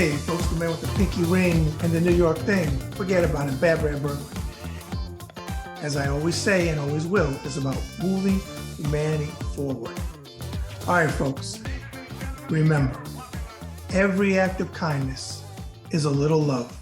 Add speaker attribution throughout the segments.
Speaker 1: Hey, folks, the man with the pinky ring and the New York thing. Forget about it. Bad Brad Berkwitt. As I always say and always will, it's about moving humanity forward. All right, folks, remember, every act of kindness is a little love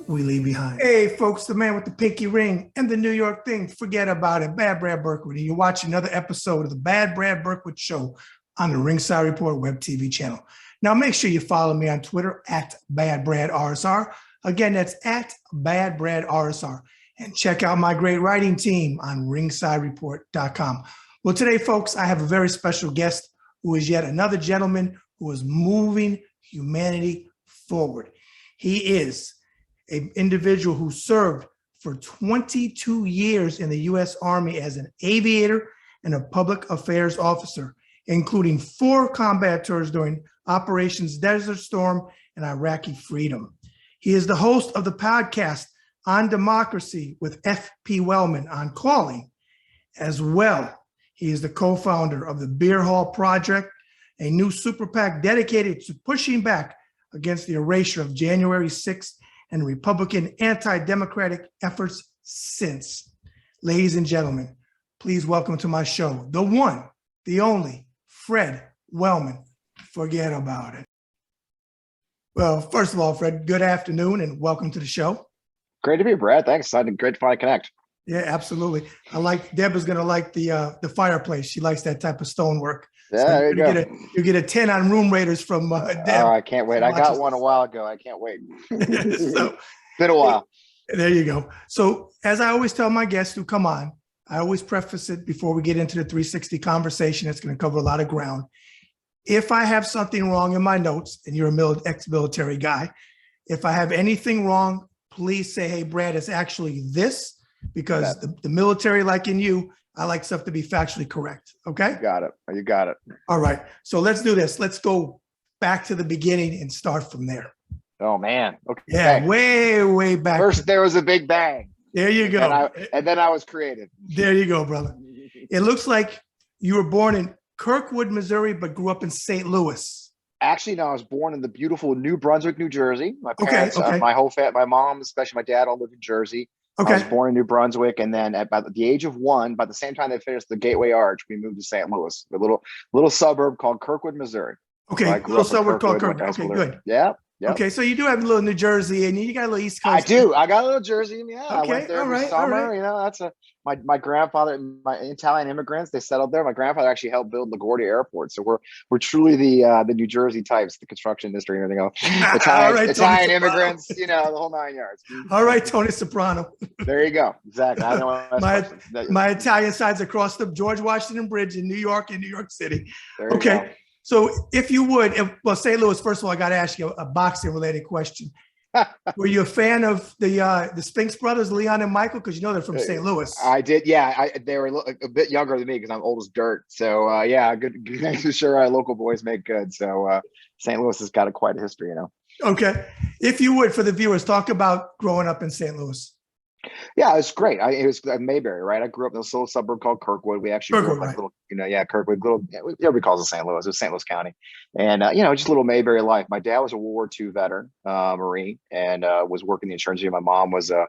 Speaker 1: we leave behind. Hey, folks, the man with the pinky ring and the New York thing. Forget about it. Bad Brad Berkwitt. And you're watching another episode of the Bad Brad Berkwitt Show on the Ringside Report web TV channel. Now, make sure you follow me on Twitter at BadBradRSR. Again, that's at BadBradRSR. And check out my great writing team on ringsidereport.com. Well, today, folks, I have a very special guest who is yet another gentleman who is moving humanity forward. He is an individual who served for 22 years in the U.S. Army as an aviator and a public affairs officer, including 4 combat tours during Operations Desert Storm and Iraqi Freedom. He is the host of the podcast On Democracy with F.P. Wellman on Calling. As well, he is the co-founder of the Beer Hall Project, a new super PAC dedicated to pushing back against the erasure of January 6th and Republican anti-democratic efforts since. Ladies and gentlemen, please welcome to my show, the one, the only, Fred Wellman. Forget about it. Well, first of all, Fred, good afternoon and welcome to the show.
Speaker 2: Great to be here, Brad. Thanks. Great to finally connect.
Speaker 1: Yeah, absolutely. Deb is going to like the fireplace. She likes that type of stonework.
Speaker 2: Yeah,
Speaker 1: so
Speaker 2: there you go.
Speaker 1: You get a 10 on Room Raiders from Deb.
Speaker 2: Oh, I can't wait. I got one a while ago. I can't wait.
Speaker 1: So,
Speaker 2: been a while.
Speaker 1: There you go. So as I always tell my guests who come on, I always preface it before we get into the 360 conversation. It's going to cover a lot of ground. If I have something wrong in my notes, and you're a ex-military guy, if I have anything wrong, please say, hey, Brad, it's actually this, because the military, like in you, I like stuff to be factually correct. Okay?
Speaker 2: You got it.
Speaker 1: All right. So let's do this. Let's go back to the beginning and start from there.
Speaker 2: Oh, man. Okay.
Speaker 1: Yeah, way back.
Speaker 2: First, there was a big bang.
Speaker 1: There you go.
Speaker 2: And then I was created.
Speaker 1: There you go, brother. It looks like you were born in Kirkwood, Missouri, but grew up in St. Louis.
Speaker 2: Actually, no, I was born in the beautiful New Brunswick, New Jersey. My parents, my whole family, my mom, especially my dad, all lived in Jersey.
Speaker 1: Okay.
Speaker 2: I was born in New Brunswick, and then at about the age of 1, about the same time they finished the Gateway Arch, we moved to St. Louis, a little suburb called Kirkwood, Missouri.
Speaker 1: Okay,
Speaker 2: so
Speaker 1: little suburb called Kirkwood. Okay, good.
Speaker 2: Yeah. Yep.
Speaker 1: Okay, so you do have a little New Jersey, and you got a little East Coast.
Speaker 2: I do. I got a little Jersey. Yeah,
Speaker 1: okay,
Speaker 2: I went there every summer. Right. You know, that's my grandfather, my Italian immigrants. They settled there. My grandfather actually helped build LaGuardia Airport. So we're truly the New Jersey types, the construction industry and everything else. Italian immigrants. You know, the whole 9 yards.
Speaker 1: All right, Tony Soprano.
Speaker 2: There you go. Exactly. I know
Speaker 1: my Italian side's across the George Washington Bridge in New York City.
Speaker 2: There you go.
Speaker 1: So if you would, St. Louis, first of all, I got to ask you a boxing related question. Were you a fan of the Spinks brothers, Leon and Michael? Because you know they're from St. Louis.
Speaker 2: I did. Yeah. They were a bit younger than me because I'm old as dirt. So yeah, good. Sure, our local boys make good. So St. Louis has got quite a history, you know.
Speaker 1: Okay. If you would, for the viewers, talk about growing up in St. Louis.
Speaker 2: Yeah, it's great. It was Mayberry, right? I grew up in this little suburb called Kirkwood. We actually grew up like little, Kirkwood, everybody calls it St. Louis. It was St. Louis County. And, just a little Mayberry life. My dad was a World War II veteran, Marine, and was working the insurance industry. My mom was a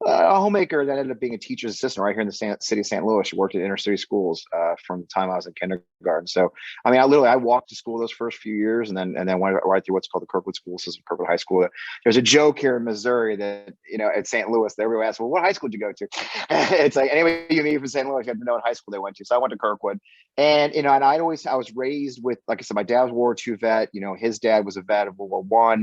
Speaker 2: homemaker that ended up being a teacher's assistant right here in the city of St. Louis. She worked at inner city schools from the time I was in kindergarten. So, I mean, I walked to school those first few years and then went right through what's called the Kirkwood school system, Kirkwood High School. There's a joke here in Missouri that, at St. Louis, everybody asks, well, what high school did you go to? It's like anybody you meet from St. Louis, you have to know what high school they went to. So I went to Kirkwood. And, and I was raised with, like I said, my dad was a World War II vet. His dad was a vet of World War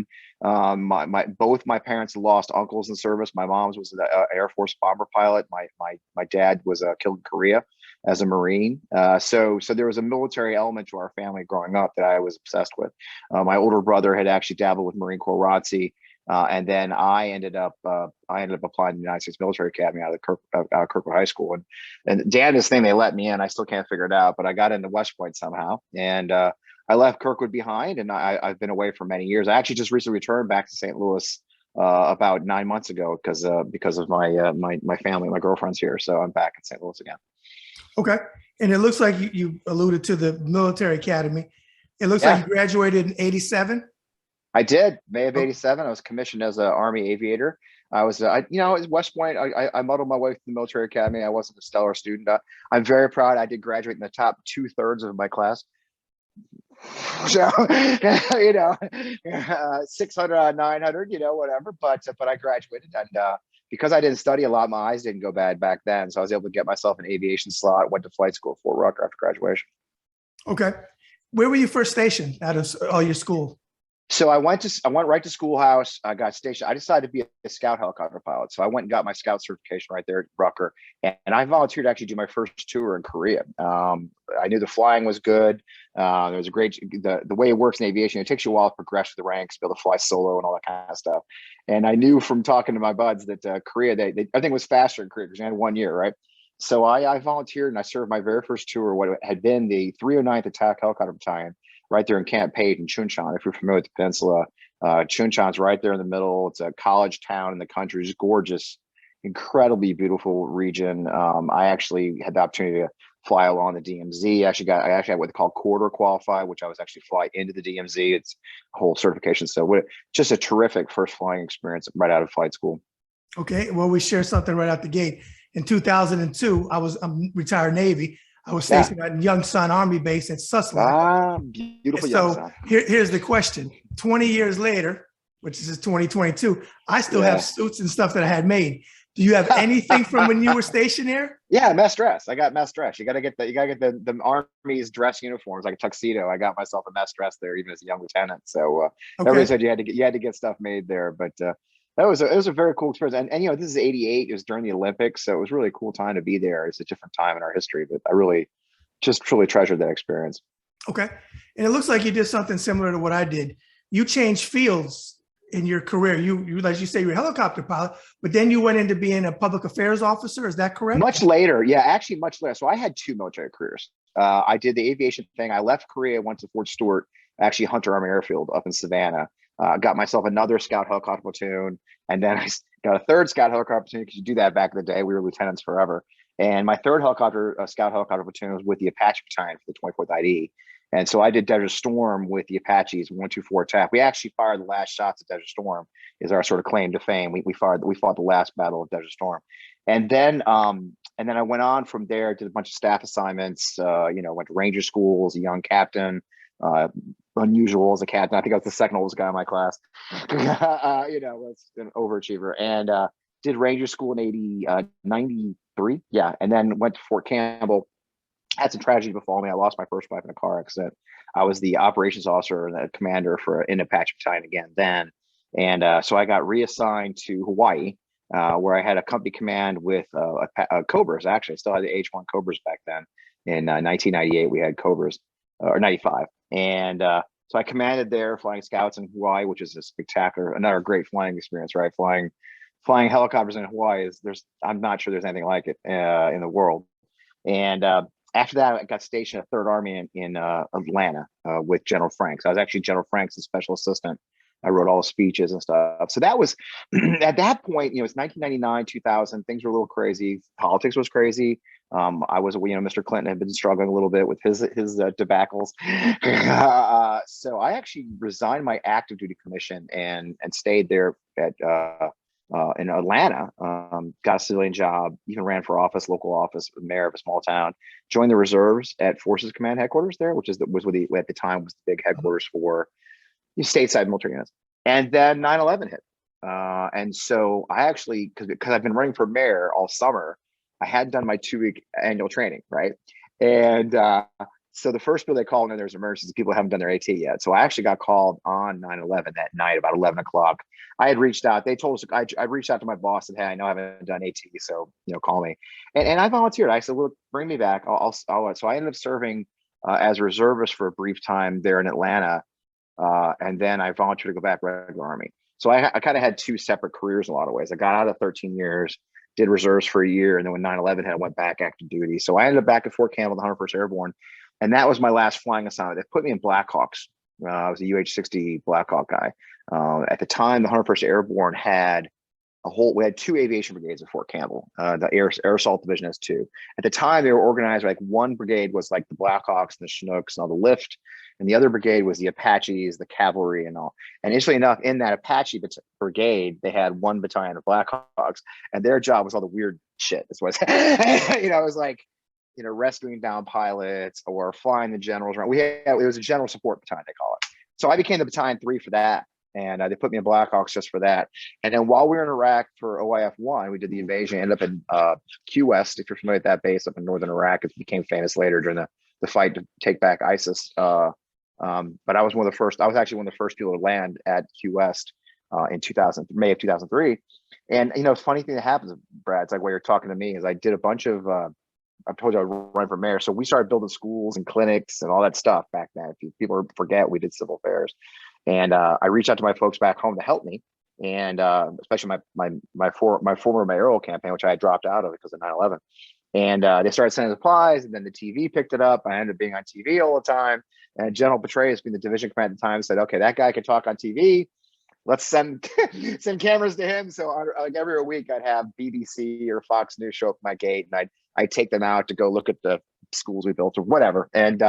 Speaker 2: I. Both my parents lost uncles in service. My mom's was an Air Force bomber pilot. My dad was killed in Korea as a Marine. So there was a military element to our family growing up that I was obsessed with. My older brother had actually dabbled with Marine Corps ROTC. And then I ended up applying to the United States Military Academy out of Kirkwood High School. And damnedest thing, they let me in. I still can't figure it out, but I got into West Point somehow. And I left Kirkwood behind, and I've been away for many years. I actually just recently returned back to St. Louis about 9 months ago because of my family, my girlfriend's here, so I'm back in St. Louis again.
Speaker 1: Okay, and it looks like you alluded to the military academy. It looks like you graduated in '87.
Speaker 2: I did. May of
Speaker 1: Oh,
Speaker 2: '87. I was commissioned as an Army aviator. I was, at West Point. I muddled my way through the military academy. I wasn't a stellar student. I'm very proud. I did graduate in the top 2/3 of my class. So, 600 out of 900, whatever. But I graduated, and because I didn't study a lot, my eyes didn't go bad back then. So I was able to get myself an aviation slot. Went to flight school at Fort Rucker after graduation.
Speaker 1: okay. Where were you first stationed out of all your school?
Speaker 2: So I went right to schoolhouse. I got stationed. I decided to be a scout helicopter pilot. So I went and got my scout certification right there at Rucker. And I volunteered to actually do my first tour in Korea. I knew the flying was good. There was a great, the way it works in aviation, it takes you a while to progress through the ranks, be able to fly solo and all that kind of stuff. And I knew from talking to my buds that Korea, I think it was faster in Korea because they had 1 year, right? So I volunteered and I served my very first tour, what had been the 309th Attack Helicopter Battalion, right there in Camp Page in Chuncheon. If you're familiar with the peninsula, Chuncheon's right there in the middle. It's a college town in the country. It's gorgeous, incredibly beautiful region. I actually had the opportunity to fly along the DMZ. I actually had what they call quarter qualify, which I was actually fly into the DMZ. It's a whole certification. So just a terrific first flying experience right out of flight school.
Speaker 1: Okay. Well, we share something right out the gate. In 2002, I'm retired Navy. I was stationed at Young Sun Army Base in Sussland.
Speaker 2: Beautiful.
Speaker 1: So here's the question. 20 years later, which is 2022, I still have suits and stuff that I had made. Do you have anything from when you were stationed there?
Speaker 2: Yeah, mess dress. I got mess dress. You gotta get the Army's dress uniforms, like a tuxedo. I got myself a mess dress there, even as a young lieutenant. So everybody said you had to get stuff made there, but it was a very cool experience. And this is '88. It was during the Olympics, so it was really a cool time to be there. It's a different time in our history, but I really just truly treasured that experience.
Speaker 1: Okay, and it looks like you did something similar to what I did. You changed fields in your career. You like you say, you're a helicopter pilot, but then you went into being a public affairs officer. Is that correct?
Speaker 2: Much later, yeah, actually much later. So I had two military careers. I did the aviation thing. I left Korea, went to Fort Stewart, actually Hunter Army Airfield up in Savannah. Got myself another scout helicopter platoon, and then I got a third scout helicopter platoon because you do that back in the day. We were lieutenants forever. And my third scout helicopter platoon was with the Apache Battalion for the 24th ID. And so I did Desert Storm with the Apaches, 124 attack. We actually fired the last shots at Desert Storm, is our sort of claim to fame. We fought the last battle of Desert Storm. And then I went on from there, did a bunch of staff assignments, went to Ranger schools, a young captain, unusual as a captain. I think I was the second oldest guy in my class. Was an overachiever. And did Ranger school in 93. Yeah. And then went to Fort Campbell. Had some tragedy befall me. I lost my first wife in a car accident. I was the operations officer and the commander for an Apache battalion again then. And so I got reassigned to Hawaii, where I had a company command with Cobras. Actually, I still had the H-1 Cobras back then. In 1998, we had Cobras, or 95. And so I commanded there, flying scouts in Hawaii, which is a spectacular, another great flying experience, right? Flying helicopters in Hawaii I'm not sure there's anything like it in the world. And after that, I got stationed at Third Army in Atlanta with General Franks. I was actually General Franks' special assistant. I wrote all the speeches and stuff. So that was, at that point, it's 1999, 2000. Things were a little crazy. Politics was crazy. I was, Mr. Clinton had been struggling a little bit with his debacles. So I actually resigned my active duty commission and stayed there in Atlanta, got a civilian job, even ran for office, local office, mayor of a small town, joined the reserves at Forces Command Headquarters there, which was at the time was the big headquarters for stateside military units. And then 9/11 hit. And so I actually, because I've been running for mayor all summer, I hadn't done my 2-week annual training, right? And so the first bill they called when there's emergencies, people haven't done their AT yet. So I actually got called on 9/11 that night, about 11 o'clock. I had reached out. They told us, I reached out to my boss and, hey, I know I haven't done AT, so, call me. And I volunteered. I said, well, bring me back. So I ended up serving as a reservist for a brief time there in Atlanta. And then I volunteered to go back regular Army. So I kind of had two separate careers in a lot of ways. I got out of 13 years, did reserves for a year. And then when 9/11 hit, I went back active duty. So I ended up back at Fort Campbell, the 101st Airborne. And that was my last flying assignment. They put me in Blackhawks. I was a UH-60 Blackhawk guy. At the time, the 101st Airborne had we had two aviation brigades at Fort Campbell. The Air Assault Division has two. At the time, they were organized like one brigade was like the Blackhawks and the Chinooks and all the lift, and the other brigade was the Apaches, the cavalry, and all. And interestingly enough, in that Apache brigade, they had one battalion of Blackhawks, and their job was all the weird shit. This was, it was like, rescuing down pilots or flying the generals around. It was a general support battalion, they call it. So I became the battalion 3 for that. And they put me in Blackhawks just for that. And then while we were in Iraq for OIF-1, we did the invasion, ended up in Q West, if you're familiar with that base up in northern Iraq. It became famous later during the fight to take back ISIS. But I was actually one of the first people to land at Q West in May of 2003. And, funny thing that happens, Brad, it's like while you're talking to me, is I did a bunch of, I told you I was running for mayor. So we started building schools and clinics and all that stuff back then. If people forget, we did civil affairs. And I reached out to my folks back home to help me, and especially my former mayoral campaign, which I had dropped out of because of 9/11. And they started sending supplies, and then the TV picked it up. I ended up being on TV all the time. And General Petraeus, being the division commander at the time, said, "Okay, that guy can talk on TV. Let's send cameras to him." So like every week, I'd have BBC or Fox News show up at my gate, and I'd take them out to go look at the schools we built or whatever. And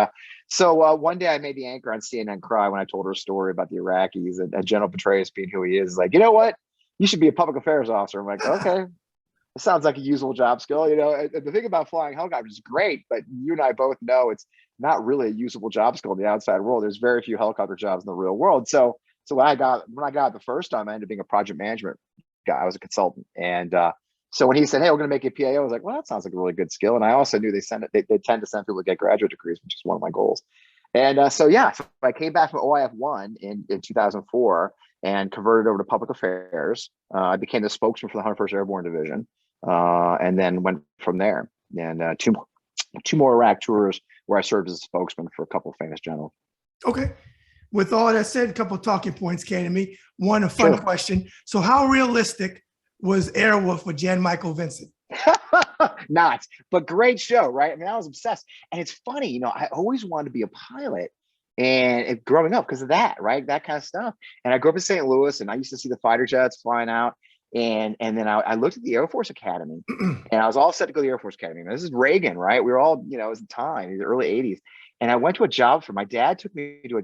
Speaker 2: so one day I made the anchor on CNN cry when I told her a story about the Iraqis, and General Petraeus, being who he is like, "You know what? You should be a public affairs officer." I'm like, okay, it sounds like a usable job skill. The thing about flying helicopters is great, but you and I both know it's not really a usable job skill in the outside world. There's very few helicopter jobs in the real world. So when I got it the first time, I ended up being a project management guy. I was a consultant. And so when he said, "Hey, we're going to make you a PAO," I was like, well, that sounds like a really good skill. And I also knew they tend to send people to get graduate degrees, which is one of my goals. And so I came back from OIF-1 in 2004 and converted over to public affairs. I became the spokesman for the 101st Airborne Division, and then went from there. And two more Iraq tours where I served as a spokesman for a couple of famous generals.
Speaker 1: Okay. With all that said, a couple of talking points came to me. One, a fun question. So how realistic was Airwolf with Jan Michael Vincent?
Speaker 2: Not, but great show, right? I mean, I was obsessed. And it's funny, I always wanted to be a pilot and growing up because of that, right? That kind of stuff. And I grew up in St. Louis, and I used to see the fighter jets flying out. And then I looked at the Air Force Academy, and I was all set to go to the Air Force Academy. Now, this is Reagan, right? We were all, it was the time, the early 80s. And I went to a job fair. My dad took me to a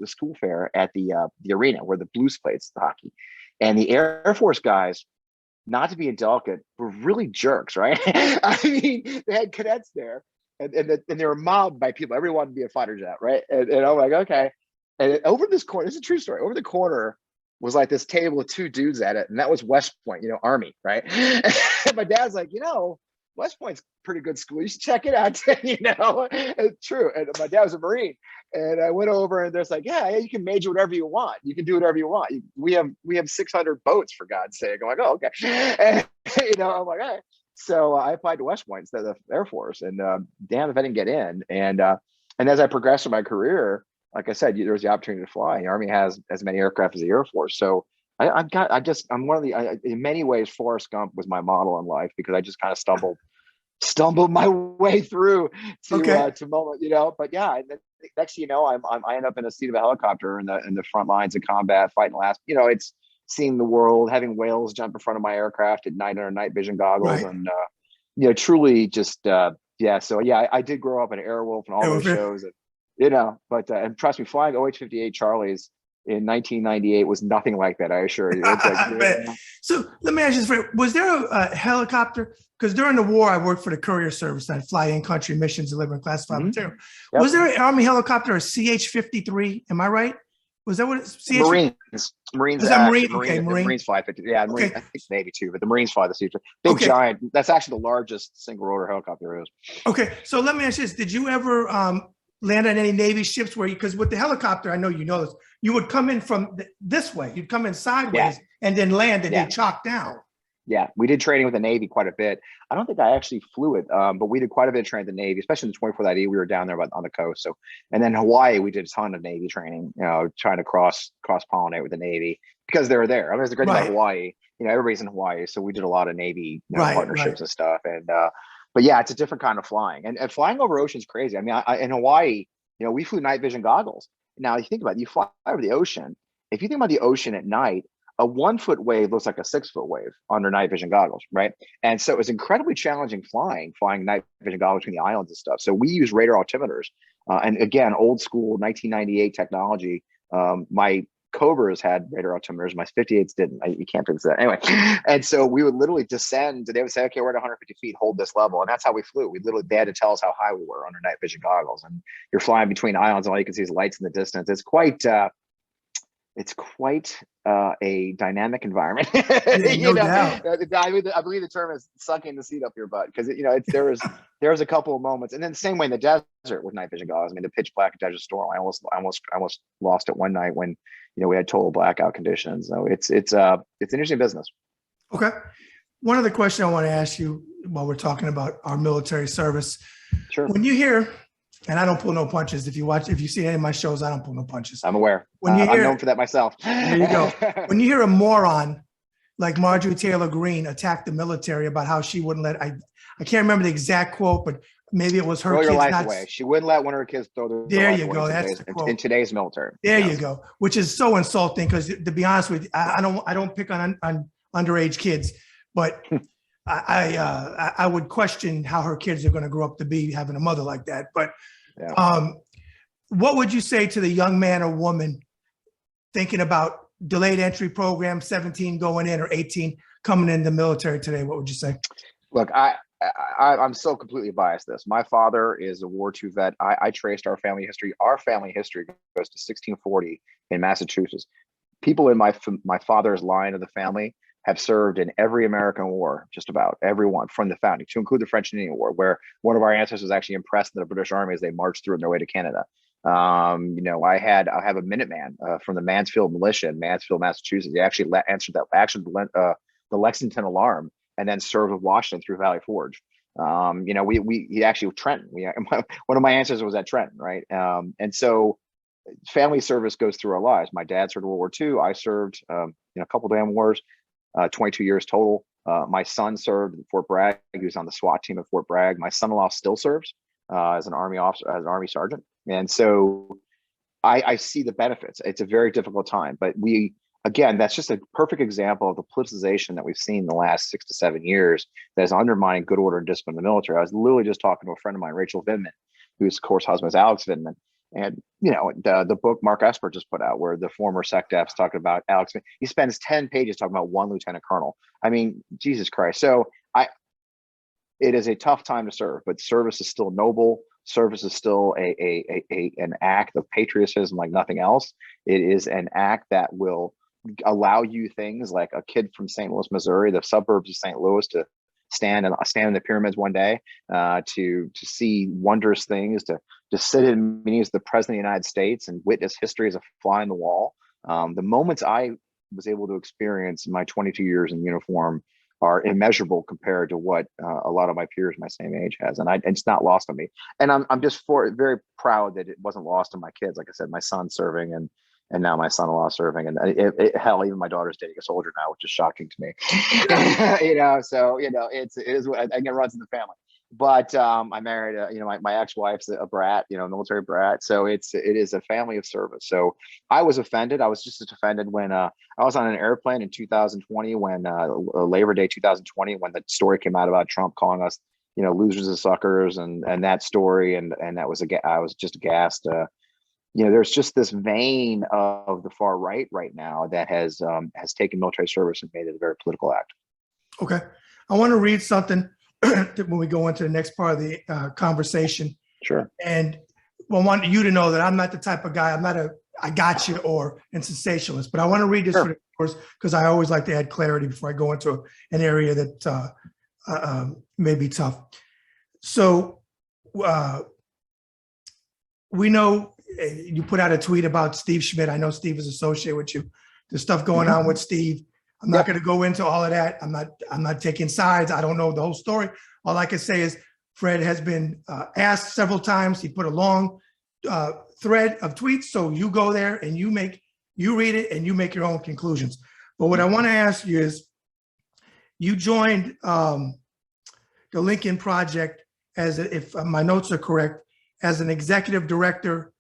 Speaker 2: school fair at the arena where the Blues played hockey. And the Air Force guys, not to be indelicate, were really jerks, right? I mean, they had cadets there, and they were mobbed by people. Everyone wanted to be a fighter jet, right? And I'm like, okay. And over this corner, this is a true story. Over the corner was like this table with two dudes at it, and that was West Point, Army, right? And my dad's like, West Point's pretty good school. You should check it out. It's true. And my dad was a Marine, and I went over, and there's like, yeah, you can major whatever you want. You can do whatever you want. We have 600 boats, for God's sake. I'm like, oh, okay. And, I'm like, all right. So I applied to West Point instead of the Air Force, and damn if I didn't get in. And as I progressed in my career, like I said, there was the opportunity to fly. The Army has as many aircraft as the Air Force. So I'm one of in many ways, Forrest Gump was my model in life, because I just kind of stumbled my way through to moment, but yeah, next, I end up in a seat of a helicopter in the front lines of combat, fighting last, it's seeing the world, having whales jump in front of my aircraft at night under night vision goggles. Right. And, truly just, So yeah, I did grow up in Airwolf and all those shows, and, and trust me, flying OH-58 Charlies in 1998 was nothing like that, I assure you. It's like,
Speaker 1: So let me ask you this: was there a helicopter? Because during the war, I worked for the courier service. I'd fly in-country missions, delivering classified material. Yep. Was there an Army helicopter, a CH-53? Am I right? Was that what it's?
Speaker 2: Marines.
Speaker 1: Is that Marine?
Speaker 2: Okay,
Speaker 1: Marine.
Speaker 2: Marines fly 50. Yeah, Marine, I think Navy too, but the Marines fly the CH. Big giant. That's actually the largest single rotor helicopter there is.
Speaker 1: Okay, so let me ask you this: did you ever land on any Navy ships where because with the helicopter, I know you know this, you would come in from this way, you'd come in sideways and then land and then chalk down.
Speaker 2: Yeah, we did training with the Navy quite a bit. I don't think I actually flew it, but we did quite a bit of training with the Navy, especially in the 24th ID. We were down there on the coast. So, and then Hawaii, we did a ton of Navy training, trying to cross pollinate with the Navy because they were there. I mean, there's the great thing about Hawaii, everybody's in Hawaii. So we did a lot of Navy partnerships and stuff. And, but yeah, it's a different kind of flying, and flying over ocean is crazy. I mean, in Hawaii, we flew night vision goggles. Now you think about it, you fly over the ocean. If you think about the ocean at night, a 1 foot wave looks like a 6 foot wave under night vision goggles, right? And so it's incredibly challenging flying night vision goggles between the islands and stuff. So we use radar altimeters, and again, old school 1998 technology. My Cobras had radar altimeters. My 58s didn't. You can't fix that anyway. And so we would literally descend. They would say, "Okay, we're at 150 feet. Hold this level," and that's how we flew. They had to tell us how high we were under night vision goggles. And you're flying between islands, and all you can see is lights in the distance. It's quite a dynamic environment.
Speaker 1: Yeah, no doubt.
Speaker 2: I believe the term is sucking the seat up your butt, because there was a couple of moments, and then the same way in the desert with night vision goggles. I mean, the pitch black desert storm. I almost lost it one night when we had total blackout conditions. So it's an interesting business.
Speaker 1: Okay. One other question I want to ask you while we're talking about our military service.
Speaker 2: Sure.
Speaker 1: When you hear, and I don't pull no punches. If you see any of my shows, I don't pull no punches.
Speaker 2: I'm aware.
Speaker 1: When you hear,
Speaker 2: I'm known for that myself.
Speaker 1: There you go. When you hear a moron like Marjorie Taylor Greene attack the military about how she wouldn't let, I can't remember the exact quote, but maybe it was her
Speaker 2: throw
Speaker 1: kids
Speaker 2: your life
Speaker 1: not,
Speaker 2: away. She wouldn't let one of her kids throw their
Speaker 1: there
Speaker 2: life
Speaker 1: you
Speaker 2: away
Speaker 1: go.
Speaker 2: in
Speaker 1: That's
Speaker 2: today's,
Speaker 1: the quote.
Speaker 2: in today's military.
Speaker 1: There
Speaker 2: Yes.
Speaker 1: you go. Which is so insulting, because to be honest with you, I don't pick on underage kids, but I would question how her kids are going to grow up to be having a mother like that. But
Speaker 2: Yeah.
Speaker 1: what would you say to the young man or woman thinking about delayed entry program, 17 going in or 18 coming in the military today? What would you say?
Speaker 2: Look, I'm so completely biased this. My father is a War II vet. I traced our family history. Our family history goes to 1640 in Massachusetts. People in my father's line of the family have served in every American war, just about everyone from the founding, to include the French and Indian War, where one of our ancestors was actually impressed in the British Army as they marched through on their way to Canada. I have a Minuteman from the Mansfield Militia in Mansfield, Massachusetts. He actually answered the Lexington alarm, and then served with Washington through Valley Forge. He actually Trenton. One of my ancestors was at Trenton, right? And so family service goes through our lives. My dad served World War II. I served a couple damn wars, 22 years total. My son served at Fort Bragg. He was on the SWAT team at Fort Bragg. My son-in-law still serves as an Army officer, as an Army sergeant. And so I see the benefits. It's a very difficult time, but again, that's just a perfect example of the politicization that we've seen in the last 6 to 7 years that is undermining good order and discipline in the military. I was literally just talking to a friend of mine, Rachel Vindman, whose of course husband is Alex Vindman. And the book Mark Esper just put out, where the former SecDef's talking about Alex, he spends 10 pages talking about one lieutenant colonel. I mean, Jesus Christ. So it is a tough time to serve, but service is still noble. Service is still an act of patriotism like nothing else. It is an act that will allow you things like a kid from St. Louis, Missouri, the suburbs of St. Louis, to stand in the pyramids one day, to see wondrous things, to sit in meetings with the president of the United States and witness history as a fly on the wall. The moments I was able to experience in my 22 years in uniform are immeasurable compared to what a lot of my peers my same age has, and it's not lost on me. And I'm just very proud that it wasn't lost on my kids. Like I said, my son's serving, and now my son-in-law serving, and hell, even my daughter's dating a soldier now, which is shocking to me. So it is what I get runs in the family. But I married my ex-wife's a brat, military brat. So it is a family of service. So I was offended. I was just as offended when I was on an airplane in 2020, when Labor Day 2020, when the story came out about Trump calling us losers and suckers, and that story, and that was I was just aghast. There's just this vein of the far right now that has taken military service and made it a very political act. Okay,
Speaker 1: I want to read something when we go into the next part of the conversation.
Speaker 2: Sure.
Speaker 1: And I want you to know that I'm not the type of guy. I'm not I got you or a sensationalist, but I want to read this for the course, because I always like to add clarity before I go into an area that may be tough. So we know you put out a tweet about Steve Schmidt. I know Steve is associated with you. There's stuff going on with Steve. I'm not going to go into all of that. I'm not taking sides. I don't know the whole story. All I can say is Fred has been asked several times. He put a long thread of tweets. So you go there and you read it and you make your own conclusions. But what I want to ask you is, you joined the Lincoln Project if my notes are correct, as an executive director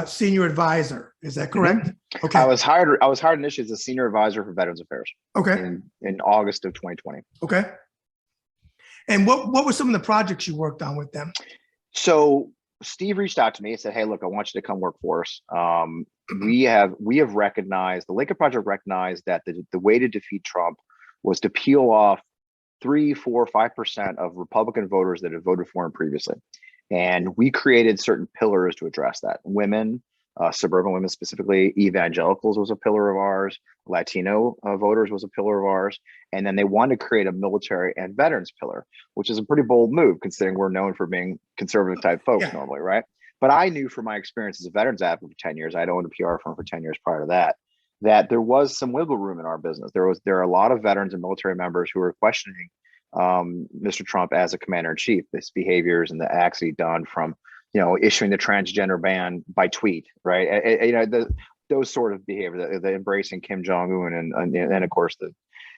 Speaker 1: senior advisor. Is that correct? Okay.
Speaker 2: I was hired initially as a senior advisor for Veterans Affairs.
Speaker 1: Okay.
Speaker 2: In August of 2020.
Speaker 1: Okay. And what were some of the projects you worked on with them?
Speaker 2: So Steve reached out to me and said, "Hey, look, I want you to come work for us. We have recognized, the Lincoln Project recognized that the way to defeat Trump was to peel off 3, 4, 5% of Republican voters that had voted for him previously. And we created certain pillars to address that. Women, suburban women specifically, evangelicals was a pillar of ours, Latino voters was a pillar of ours. And then they wanted to create a military and veterans pillar, which is a pretty bold move considering we're known for being conservative type folks normally, right? But I knew from my experience as a veterans advocate for 10 years, I'd owned a PR firm for 10 years prior to that, that there was some wiggle room in our business. There are a lot of veterans and military members who were questioning Mr. Trump as a commander in chief, his behaviors and the acts he'd done, from issuing the transgender ban by tweet, right? Those sort of behavior, the embracing Kim Jong-un and of course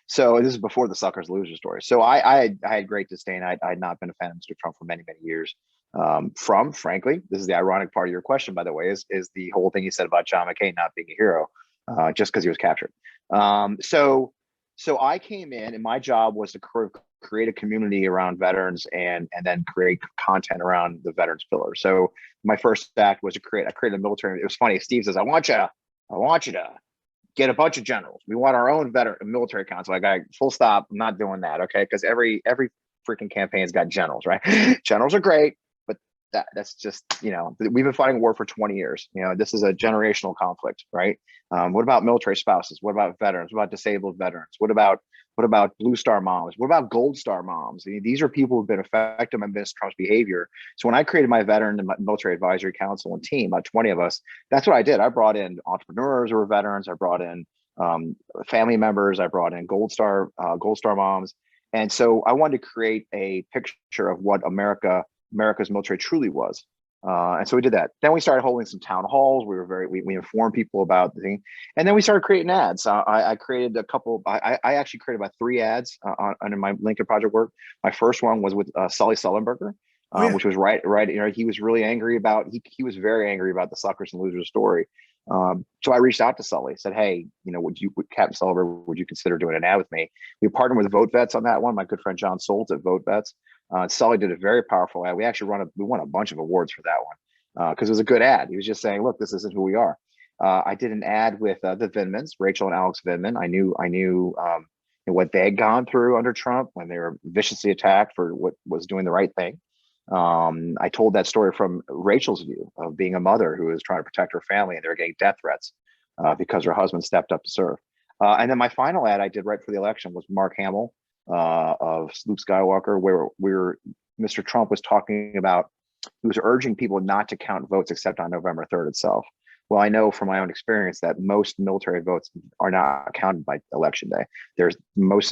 Speaker 2: so this is before the suckers loser story. So I had great disdain. I had not been a fan of Mr. Trump for many years. Frankly, this is the ironic part of your question, by the way, is the whole thing he said about John McCain not being a hero just because he was captured. So I came in and my job was to create a community around veterans and then create content around the veterans pillar. So my first act was I created a military. It was funny. Steve says, I want you to get a bunch of generals. We want our own military council. I got full stop. I'm not doing that. Okay. Because every freaking campaign's got generals, right? Generals are great, but that's just, we've been fighting war for 20 years. This is a generational conflict, right? What about military spouses? What about veterans? What about disabled veterans? What about Blue Star moms? What about Gold Star moms? These are people who've been affected by Mr. Trump's behavior. So when I created my veteran and my military advisory council and team, about 20 of us, that's what I did. I brought in entrepreneurs who were veterans. I brought in family members. I brought in Gold Star moms. And so I wanted to create a picture of what America's military truly was. And so we did that. Then we started holding some town halls. We informed people about the thing, and then we started creating ads. I created a couple. I actually created about 3 ads under my Lincoln Project work. My first one was with Sully Sullenberger, which was right. He was really angry about. He was very angry about the suckers and losers story. So I reached out to Sully, said, "Hey, Captain Sullenberger, would you consider doing an ad with me?" We partnered with Vote Vets on that one. My good friend John Soltz at Vote Vets. Sully did a very powerful ad. We actually won a bunch of awards for that one because it was a good ad. He was just saying, "Look, this isn't who we are." I did an ad with the Vindmans, Rachel and Alex Vindman. I knew what they had gone through under Trump when they were viciously attacked for what was doing the right thing. I told that story from Rachel's view of being a mother who was trying to protect her family and they were getting death threats because her husband stepped up to serve. And then my final ad I did right for the election was Mark Hamill of Luke Skywalker, where Mr. Trump was talking about, he was urging people not to count votes except on November 3rd itself. Well, I know from my own experience that most military votes are not counted by election day.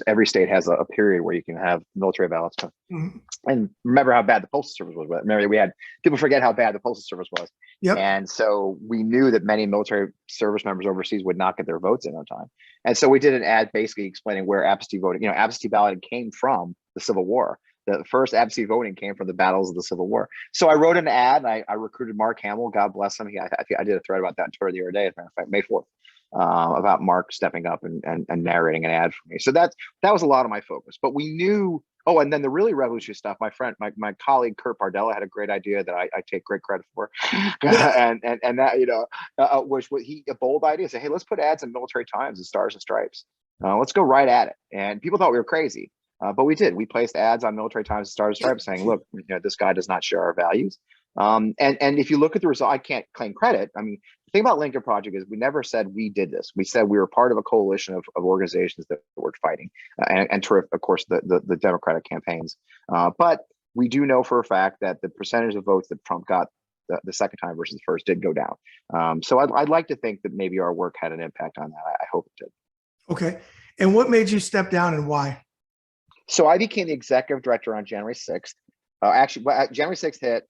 Speaker 2: Every state has a period where you can have military ballots. Mm-hmm. And remember how bad the Postal Service was. Remember, people forget how bad the Postal Service was. Yep. And so we knew that many military service members overseas would not get their votes in on time. And so we did an ad basically explaining where absentee voting, absentee balloting came from the Civil War. The first absentee voting came from the battles of the Civil War. So I wrote an ad. And I recruited Mark Hamill. God bless him. I did a thread about that on Twitter the other day, as a matter of fact, May 4th, about Mark stepping up and narrating an ad for me. So that was a lot of my focus. But we knew. Oh, and then the really revolutionary stuff. My friend, my colleague Kurt Bardella had a great idea that I take great credit for, and that was a bold idea. Say, hey, let's put ads in Military Times and Stars and Stripes. Let's go right at it. And people thought we were crazy. But we did. We placed ads on Military Times and Stars and Stripes saying, look, this guy does not share our values. And if you look at the result, I can't claim credit. I mean, the thing about Lincoln Project is we never said we did this. We said we were part of a coalition of organizations that were fighting and of course, the Democratic campaigns. But we do know for a fact that the percentage of votes that Trump got the second time versus the first did go down. So I'd like to think that maybe our work had an impact on that. I hope it did.
Speaker 1: Okay. And what made you step down and why?
Speaker 2: So I became the executive director on January 6th. January 6th hit,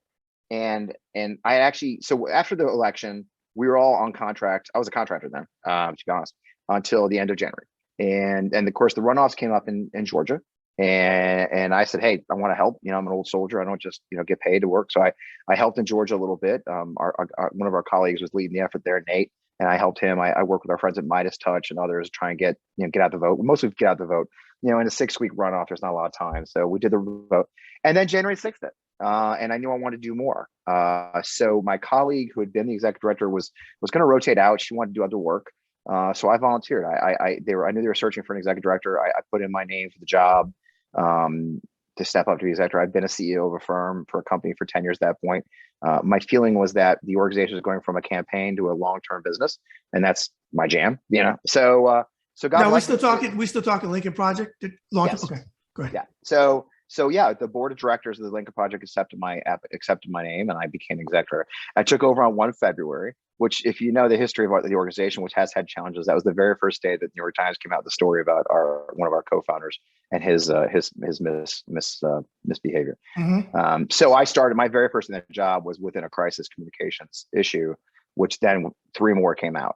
Speaker 2: and I actually, so after the election, we were all on contract. I was a contractor then, to be honest, until the end of January. And of course, the runoffs came up in Georgia. And I said, hey, I want to help. You know, I'm an old soldier. I don't just, you know, get paid to work. So I helped in Georgia a little bit. One of our colleagues was leading the effort there, Nate, and I helped him. I worked with our friends at Midas Touch and others, try and get out the vote. Mostly get out the vote. You know, in a 6-week runoff, there's not a lot of time. So we did the vote, and then January 6th, and I knew I wanted to do more. So my colleague who had been the executive director was going to rotate out. She wanted to do other work. So I volunteered. I knew they were searching for an executive director. I put in my name for the job, to step up to be executive. I've been a CEO of a firm for a company for 10 years at that point. My feeling was that the organization was going from a campaign to a long-term business, and that's my jam, you know? So God
Speaker 1: Now,
Speaker 2: bless
Speaker 1: we still talking Lincoln Project? Long
Speaker 2: Yes.
Speaker 1: Okay, go ahead.
Speaker 2: Yeah. So yeah, the board of directors of the Lincoln Project accepted my name, and I became executive. I took over on 1 February, which, if you know the history of the organization, which has had challenges, that was the very first day that the New York Times came out with the story about one of our co-founders and his misbehavior. So I started, my very first job was within a crisis communications issue, which then 3 more came out.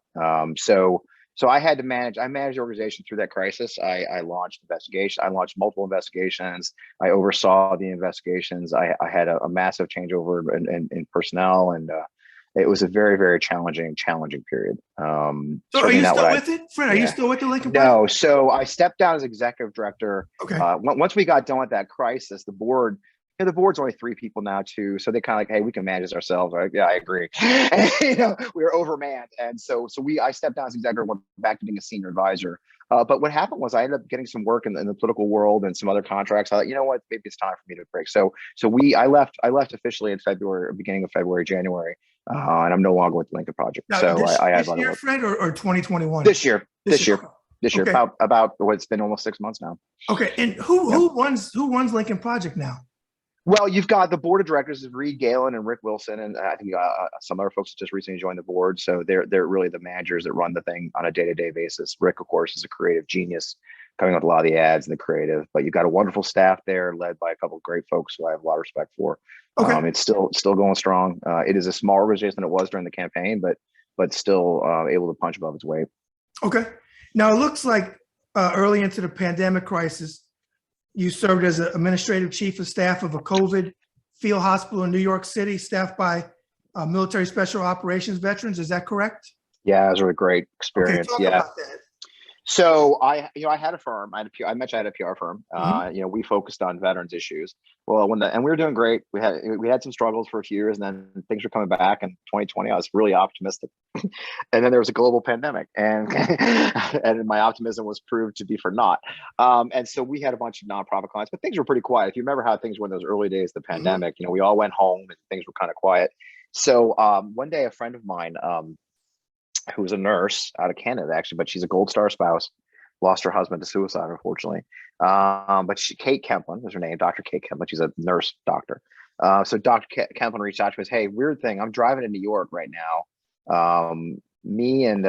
Speaker 2: So I had to manage the organization through that crisis. I launched investigation. I launched multiple investigations. I oversaw the investigations. I had a massive changeover in personnel, and it was a very, very challenging period.
Speaker 1: So are you still with it, Fred? Are you still with the Lincoln Project?
Speaker 2: No. So I stepped down as executive director.
Speaker 1: Okay.
Speaker 2: Once we got done with that crisis, the board's only 3 people now too. So they kind of like, hey, we can manage this ourselves. Like, yeah, I agree. And, you know, we were overmanned. And so I stepped down as executive, went back to being a senior advisor. But what happened was I ended up getting some work in the political world and some other contracts. I thought, you know what, maybe it's time for me to break. So I left officially in February, beginning of February, January. And I'm no longer with the Lincoln Project.
Speaker 1: Now,
Speaker 2: So
Speaker 1: this
Speaker 2: I
Speaker 1: year, Fred, or 2021?
Speaker 2: This year.
Speaker 1: Okay.
Speaker 2: About it's been almost 6 months now.
Speaker 1: Okay. And who runs Lincoln Project now?
Speaker 2: Well, you've got the board of directors of Reed Galen and Rick Wilson, and I think some other folks just recently joined the board. So they're really the managers that run the thing on a day-to-day basis. Rick, of course, is a creative genius, coming up with a lot of the ads and the creative. But you've got a wonderful staff there, led by a couple of great folks who I have a lot of respect for.
Speaker 1: Okay.
Speaker 2: It's still going strong. It is a smaller organization than it was during the campaign, but still able to punch above its weight.
Speaker 1: Okay. Now it looks like early into the pandemic crisis, you served as an administrative chief of staff of a COVID field hospital in New York City, staffed by military special operations veterans. Is that correct?
Speaker 2: Yeah, it was a really great experience.
Speaker 1: Okay, talk about that.
Speaker 2: So I had a firm. I mentioned I had a PR firm. We focused on veterans issues. Well, and we were doing great. We had some struggles for a few years, and then things were coming back. In 2020, I was really optimistic, and then there was a global pandemic, and and my optimism was proved to be for naught. And so we had a bunch of nonprofit clients, but things were pretty quiet. If you remember how things were in those early days of the pandemic, we all went home and things were kind of quiet. So one day, a friend of mine, who was a nurse out of Canada, actually, but she's a Gold Star spouse, lost her husband to suicide, unfortunately. But Kate Kemplin is her name, Dr. Kate Kemplin. She's a nurse doctor. So Dr. Kemplin reached out to us, hey, weird thing, I'm driving to New York right now. Me and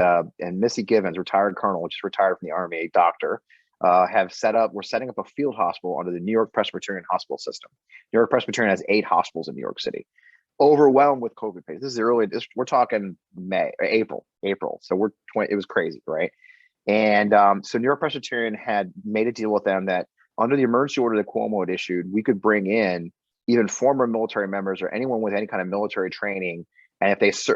Speaker 2: Missy Givens, retired colonel, just retired from the Army, a doctor, we're setting up a field hospital under the New York Presbyterian hospital system. New York Presbyterian has 8 hospitals in New York City. Overwhelmed with COVID patients. We're talking April. So it was crazy, right? And so New York Presbyterian had made a deal with them that under the emergency order that Cuomo had issued, we could bring in even former military members or anyone with any kind of military training. And if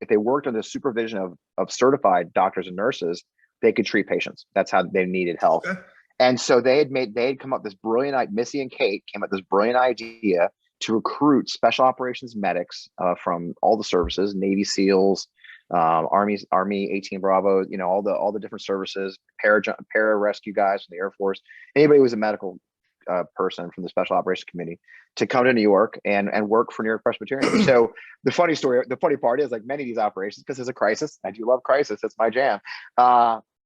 Speaker 2: they worked under the supervision of certified doctors and nurses, they could treat patients. That's how they needed help. Okay. And so they had come up with this brilliant, Missy and Kate came up with this brilliant idea to recruit special operations medics from all the services, Navy SEALs, Army 18 Bravo, all the different services, para rescue guys from the Air Force, anybody who was a medical person from the Special Operations Committee, to come to New York and work for New York Presbyterian. So the funny part is, like many of these operations, because there's a crisis, I do love crisis, that's my jam.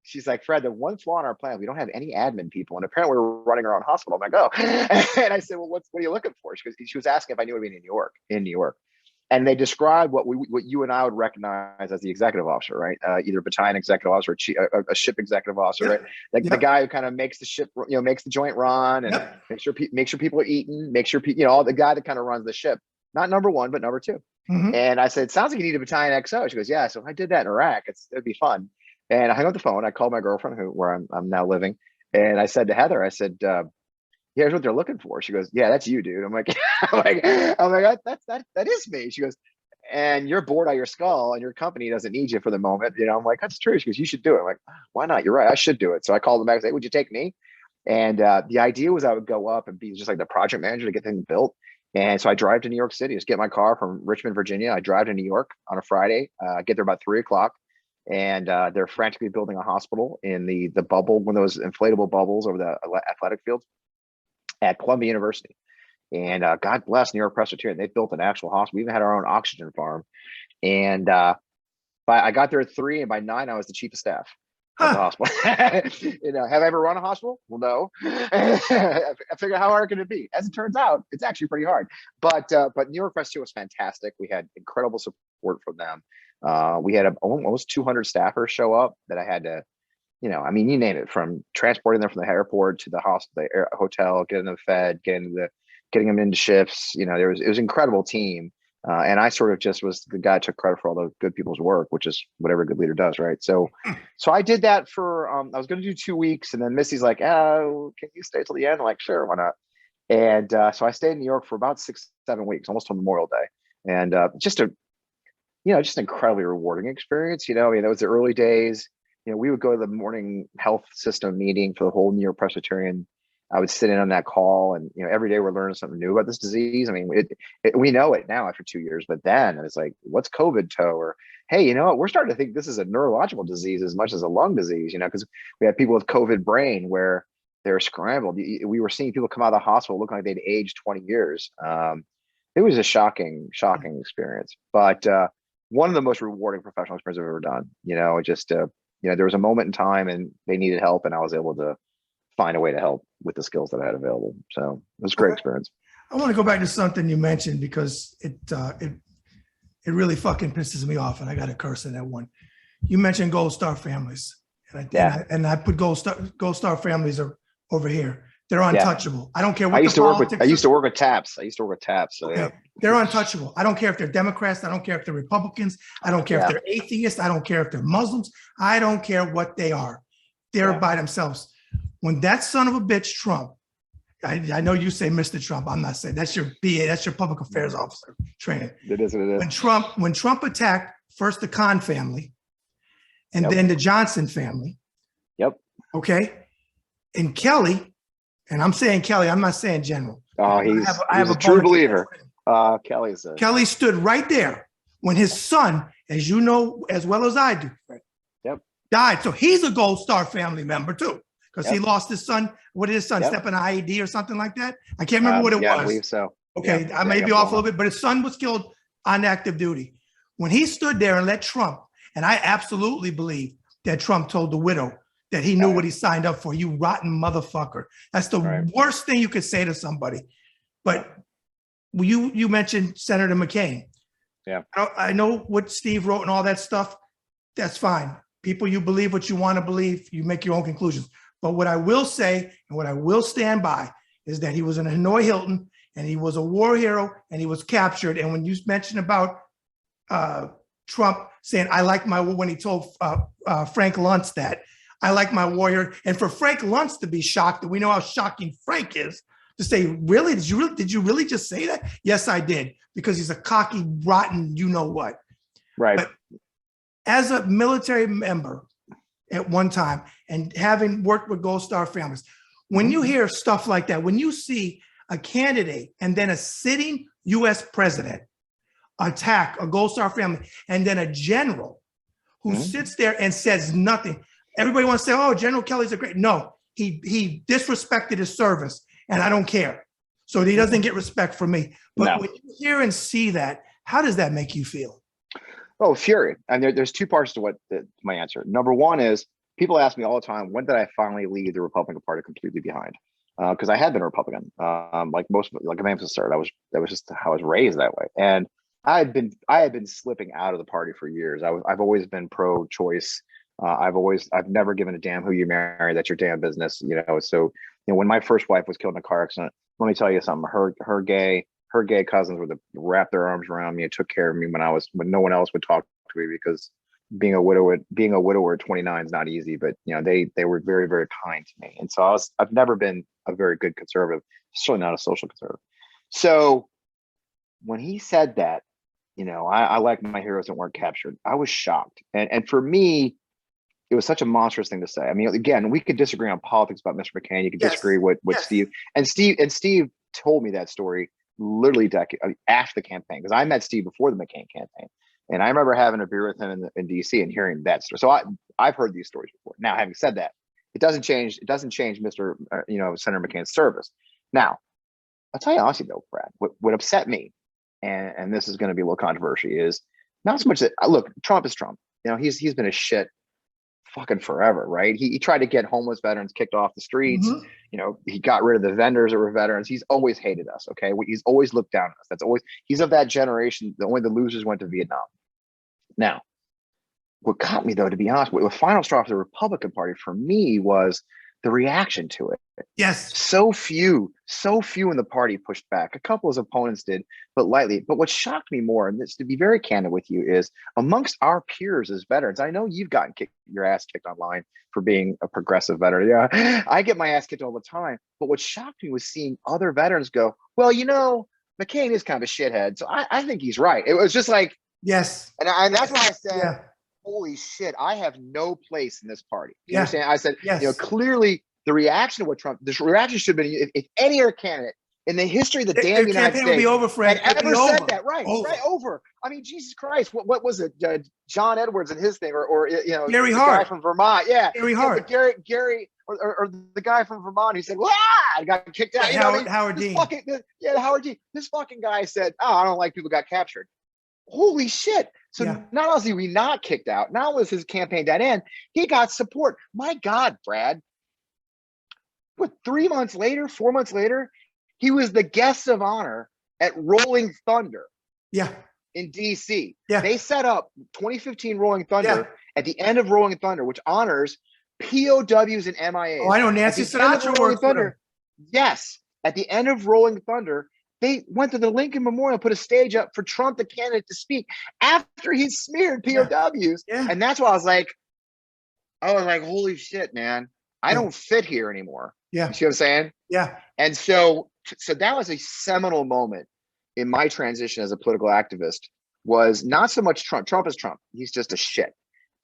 Speaker 2: She's like, Fred, the one flaw in our plan, we don't have any admin people. And apparently we're running our own hospital. I'm like, oh. And I said, well, what are you looking for? She was asking if I knew anyone in New York. And they described what you and I would recognize as the executive officer, right? Either battalion executive officer or a ship executive officer, right? Like the guy who kind of makes the ship, makes the joint run and make sure people are eating, the guy that kind of runs the ship. Not number 1, but number 2. And I said, sounds like you need a battalion XO. She goes, yeah. So if I did that in Iraq, it'd be fun. And I hung up the phone. I called my girlfriend, where I'm now living, and I said to Heather, I said, here's what they're looking for. She goes, yeah, that's you, dude. I'm like, I'm like, that is me. She goes, and you're bored out of your skull and your company doesn't need you for the moment. I'm like, that's true. She goes, you should do it. I'm like, why not? You're right. I should do it. So I called them back and said, would you take me? And the idea was I would go up and be just like the project manager to get things built. And so I drive to New York City, just get my car from Richmond, Virginia. I drive to New York on a Friday, get there about 3 o'clock. And they're frantically building a hospital in the bubble, one of those inflatable bubbles over the athletic fields at Columbia University. And God bless New York Presbyterian. They've built an actual hospital. We even had our own oxygen farm. And I got there at 3, and by 9, I was the chief of staff of the hospital. Have I ever run a hospital? Well, no. I figured, how hard can it be? As it turns out, it's actually pretty hard. But New York Presbyterian was fantastic. We had incredible support from them. We had almost 200 staffers show up that I had to, I mean, you name it, from transporting them from the airport to the hospital, the hotel, getting them fed, getting them into shifts. It was an incredible team. And I sort of just was the guy that took credit for all the good people's work, which is what every good leader does, right? So I did that for, I was going to do 2 weeks, and then Missy's like, oh, can you stay till the end? I'm like, sure, why not? And so I stayed in New York for about 6-7 weeks, almost till Memorial Day. And just an incredibly rewarding experience. I mean, that was the early days. We would go to the morning health system meeting for the whole New York Presbyterian. I would sit in on that call, and every day we're learning something new about this disease. I mean, we know it now after 2 years, but then it's like, what's COVID toe? Or, hey, you know what? We're starting to think this is a neurological disease as much as a lung disease. Because we have people with COVID brain where they're scrambled. We were seeing people come out of the hospital looking like they'd aged 20 years. It was a shocking experience, but one of the most rewarding professional experiences I've ever done. There was a moment in time, and they needed help, and I was able to find a way to help with the skills that I had available. So it was a great experience.
Speaker 1: I want to go back to something you mentioned, because it really fucking pisses me off, and I got to curse in that one. You mentioned Gold Star families, and I put Gold Star families are over here. They're untouchable. I don't care what
Speaker 2: I used to work with TAPS. So
Speaker 1: okay. They're untouchable. I don't care if they're Democrats. I don't care if they're Republicans. I don't care if they're atheists. I don't care if they're Muslims. I don't care what they are. They're by themselves. When that son of a bitch Trump, I know you say Mr. Trump. I'm not saying that's your BA. That's your public affairs officer training.
Speaker 2: It is what it is.
Speaker 1: When Trump attacked first the Khan family, and then the Johnson family.
Speaker 2: Yep.
Speaker 1: Okay. And Kelly. And I'm saying Kelly, I'm not saying General.
Speaker 2: Oh, he's a true believer. Kelly
Speaker 1: stood right there when his son, as you know as well as I do, died. So he's a Gold Star family member too, because he lost his son. What did his son step in an IED or something like that? I can't remember what it was.
Speaker 2: I believe so.
Speaker 1: Okay, I may be off a little bit, but his son was killed on active duty. When he stood there and let Trump, and I absolutely believe that Trump told the widow that he knew what he signed up for. You rotten motherfucker. That's the worst thing you could say to somebody. But you mentioned Senator McCain.
Speaker 2: Yeah.
Speaker 1: I know what Steve wrote and all that stuff. That's fine. People, you believe what you want to believe. You make your own conclusions. But what I will say and what I will stand by is that he was in Hanoi Hilton, and he was a war hero, and he was captured. And when you mentioned about Trump saying, I like when he told Frank Luntz that, I like my warrior. And for Frank Luntz to be shocked, and we know how shocking Frank is, to say, really? Did you really just say that? Yes, I did, because he's a cocky, rotten, you know what.
Speaker 2: Right.
Speaker 1: But as a military member at one time, and having worked with Gold Star families, when you hear stuff like that, when you see a candidate and then a sitting U.S. president attack a Gold Star family, and then a general who sits there and says nothing, everybody wants to say, oh, General Kelly's a great. No, he disrespected his service, and I don't care. So he doesn't get respect from me. But when you hear and see that, how does that make you feel?
Speaker 2: Oh, fury. And there's two parts to my answer. Number one is, people ask me all the time, when did I finally leave the Republican Party completely behind? Because I had been a Republican, like Amanda said, that was just how I was raised that way. And I had been slipping out of the party for years. I've always been pro-choice. I've never given a damn who you marry. That's your damn business, So, when my first wife was killed in a car accident, let me tell you something. Her gay cousins were wrapped their arms around me and took care of me when no one else would talk to me, because being a widower at 29 is not easy, but you know, they were very, very kind to me. And so I've never been a very good conservative, certainly not a social conservative. So when he said that, you know, I like my heroes that weren't captured, I was shocked. And for me, it was such a monstrous thing to say. I mean, again, we could disagree on politics about Mr. McCain. You could disagree with Steve told me that story literally after the campaign, because I met Steve before the McCain campaign. And I remember having a beer with him in DC and hearing that story. So I've heard these stories before. Now, having said that, it doesn't change Mr. Senator McCain's service. Now, I'll tell you honestly though, Brad, what upset me, and this is going to be a little controversial, is not so much that look, Trump is Trump. You know, he's been a shit fucking forever, right? He tried to get homeless veterans kicked off the streets.
Speaker 1: Mm-hmm.
Speaker 2: You know, he got rid of the vendors that were veterans. He's always hated us. Okay, he's always looked down on us. He's of that generation. Only the losers went to Vietnam. Now, what got me though, to be honest, the final straw for the Republican Party for me was the reaction to it.
Speaker 1: Yes.
Speaker 2: So few in the party pushed back. A couple of opponents did, but lightly. But what shocked me more, and this, to be very candid with you, is amongst our peers as veterans, I know you've gotten your ass kicked online for being a progressive veteran. Yeah, I get my ass kicked all the time. But what shocked me was seeing other veterans go, well, you know, McCain is kind of a shithead, so I think he's right. It was just like,
Speaker 1: yes.
Speaker 2: And that's why I said, holy shit, I have no place in this party. You understand? I said, you know, clearly the reaction to what Trump, this reaction should have been, if any other candidate in the history of the damn United States
Speaker 1: will be over, Fred.
Speaker 2: had ever said that, right, over. I mean, Jesus Christ, what was it? John Edwards and his thing, or you know,
Speaker 1: Gary
Speaker 2: the
Speaker 1: Hart
Speaker 2: guy from Vermont, Gary Hart, Gary, or the guy from Vermont who said, "Wah!" got kicked out.
Speaker 1: Howard Dean.
Speaker 2: Howard Dean. This fucking guy said, "Oh, I don't like people got captured." Holy shit. So not only was he not kicked out, not was his campaign dead end, he got support. My God, Brad. What, 4 months later, he was the guest of honor at Rolling Thunder. In DC. They set up 2015 Rolling Thunder at the end of Rolling Thunder, which honors POWs and MIAs.
Speaker 1: Oh, I know Nancy Sinatra worked Thunder.
Speaker 2: Yes. At the end of Rolling Thunder, they went to the Lincoln Memorial, put a stage up for Trump, the candidate, to speak after he smeared POWs. And that's why I was like, holy shit, man. I don't fit here anymore. You see what I'm saying? And so that was a seminal moment in my transition as a political activist, was not so much Trump. Trump is Trump. He's just a shit.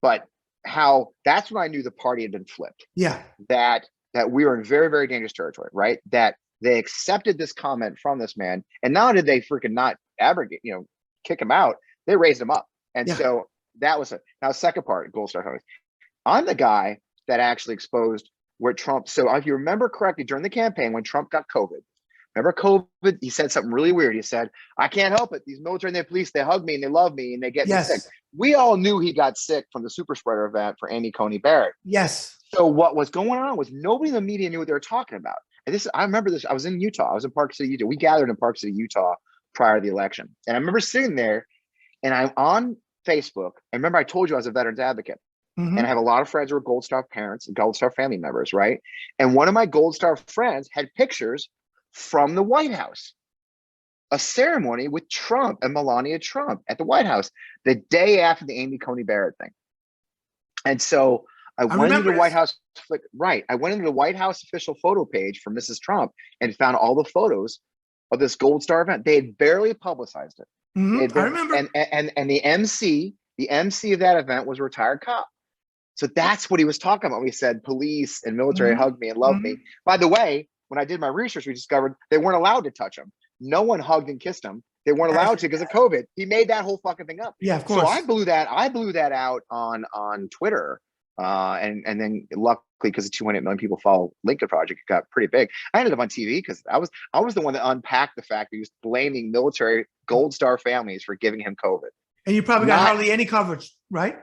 Speaker 2: But how that's when I knew the party had been flipped. That we were in very, very dangerous territory, right? That they accepted this comment from this man, and not only did they freaking not abrogate, you know, kick him out, they raised him up. And so that was it. Now, second part, Gold Star Homies. I'm the guy that actually exposed where Trump. So if you remember correctly, during the campaign when Trump got COVID, remember COVID, he said something really weird. He said, I can't help it. These military and the police, they hug me and they love me and they get me sick. We all knew he got sick from the super spreader event for Amy Coney Barrett. So what was going on was nobody in the media knew what they were talking about. And I remember this. I was in Utah. I was in Park City, Utah. We gathered in Park City, Utah prior to the election. And I remember sitting there and I'm on Facebook. I remember I told you I was a veterans advocate. And I have a lot of friends who are Gold Star parents and Gold Star family members, right? And one of my Gold Star friends had pictures from the White House, a ceremony with Trump and Melania Trump at the White House the day after the Amy Coney Barrett thing. And so I went into the White House, I went into the White House official photo page for Mrs. Trump and found all the photos of this Gold Star event. They had barely publicized it.
Speaker 1: I remember.
Speaker 2: And the MC of that event was a retired cop. So that's what he was talking about when he said police and military hugged me and loved me. By the way, when I did my research, we discovered they weren't allowed to touch him. No one hugged and kissed him. They weren't allowed to because of COVID. He made that whole fucking thing up.
Speaker 1: Of course.
Speaker 2: So I blew that out on Twitter. And then luckily, because the 200 million people follow Lincoln Project, it got pretty big. I ended up on TV because I was the one that unpacked the fact that he was blaming military Gold Star families for giving him COVID.
Speaker 1: And you probably got hardly any coverage, right?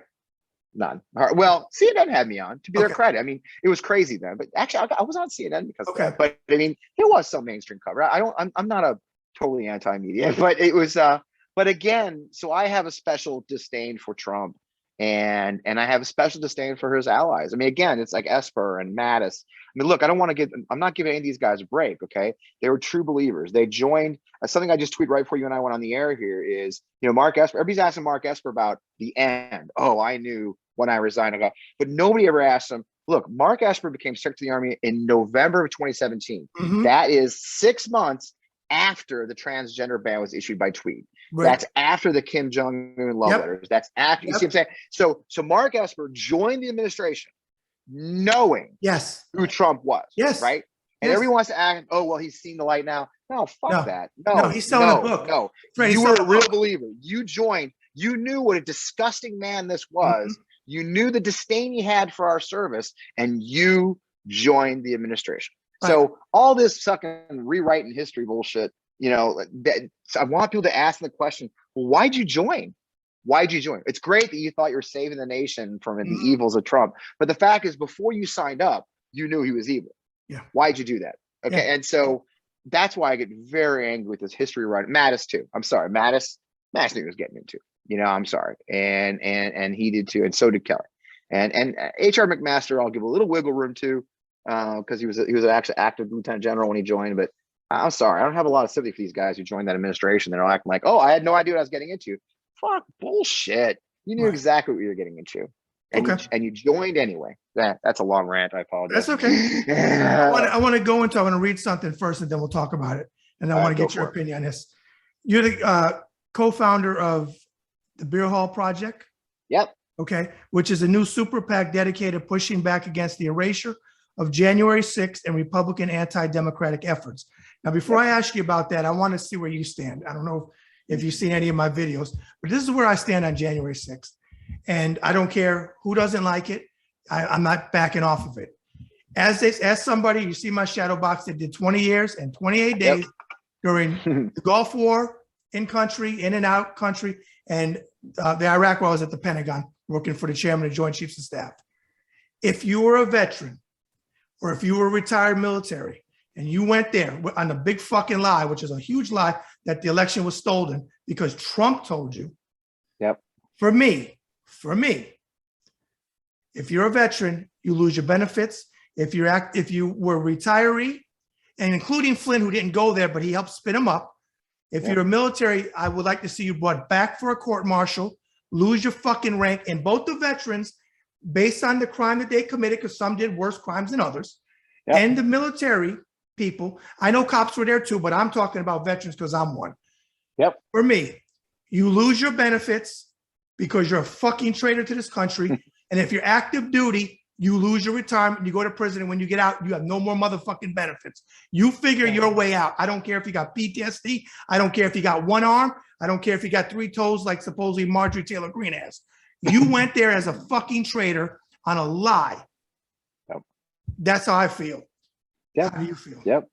Speaker 2: None. Well, CNN had me on, to be their credit. I mean, it was crazy then, but actually I was on CNN because of that. But I mean, there was some mainstream cover. I'm not a totally anti-media, but it was, but again, so I have a special disdain for Trump and I have a special disdain for his allies. I mean, again, it's like Esper and Mattis. I mean, look, I'm not giving any of these guys a break. Okay, they were true believers. They joined. Something I just tweeted right before you and I went on the air here is, Mark Esper. Everybody's asking Mark Esper about the end. Oh, I knew when I resigned, but nobody ever asked him. Look, Mark Esper became Secretary of the Army in November of 2017. That is 6 months after the transgender ban was issued by Tweet. Right. That's after the Kim Jong-un love letters. That's after, you see what I'm saying? So Mark Esper joined the administration knowing who Trump was. Right? And everyone wants to act, oh, well, he's seen the light now. No, fuck that. No,
Speaker 1: he's selling a book.
Speaker 2: No, you were a real believer. You joined. You knew what a disgusting man this was. You knew the disdain he had for our service, and you joined the administration. So all this fucking rewriting history bullshit, so I want people to ask the question, well, why'd you join? Why'd you join? It's great that you thought you were saving the nation from the evils of Trump. But the fact is, before you signed up, you knew he was evil. Yeah. Why'd you do that? Okay. Yeah. And so that's why I get very angry with this history writing. Mattis too. I'm sorry. Mattis knew he was getting into. I'm sorry. And he did too. And so did Kelly. And H.R. McMaster, I'll give a little wiggle room to, because he was actually active lieutenant general when he joined. But I'm sorry, I don't have a lot of sympathy for these guys who joined that administration. They're acting like, oh, I had no idea what I was getting into. Fuck bullshit. You knew exactly what you were getting into. And you joined anyway. That's a long rant. I apologize.
Speaker 1: That's okay. I want to read something first, and then we'll talk about it. And I want to get your opinion on this. You're the co-founder of the Beer Hall Project.
Speaker 2: Yep.
Speaker 1: Okay. Which is a new super PAC dedicated pushing back against the erasure of January 6th and Republican anti-democratic efforts. Now, before I ask you about that, I want to see where you stand. I don't know if you've seen any of my videos, but this is where I stand on January 6th. And I don't care who doesn't like it. I'm not backing off of it. As somebody, you see my shadow box that did 20 years and 28 days during the Gulf War, in country, in and out country, and the Iraq War. I was at the Pentagon working for the chairman of Joint Chiefs of Staff. If you were a veteran or if you were retired military and you went there on the big fucking lie, which is a huge lie, that the election was stolen because Trump told you.
Speaker 2: Yep.
Speaker 1: For me, if you're a veteran, you lose your benefits. If you were a retiree, and including Flynn, who didn't go there, but he helped spin him up. If you're a military, I would like to see you brought back for a court-martial, lose your fucking rank. And both the veterans, based on the crime that they committed, because some did worse crimes than others, and the military people. I know cops were there too, but I'm talking about veterans because I'm one.
Speaker 2: Yep.
Speaker 1: For me, you lose your benefits because you're a fucking traitor to this country. And if you're active duty, you lose your retirement, you go to prison, and when you get out, you have no more motherfucking benefits. You figure your way out. I don't care if you got PTSD. I don't care if you got one arm. I don't care if you got 3 toes like supposedly Marjorie Taylor Greene has. You went there as a fucking traitor on a lie.
Speaker 2: Yep.
Speaker 1: That's how I feel.
Speaker 2: Yep.
Speaker 1: How do you feel?
Speaker 2: Yep.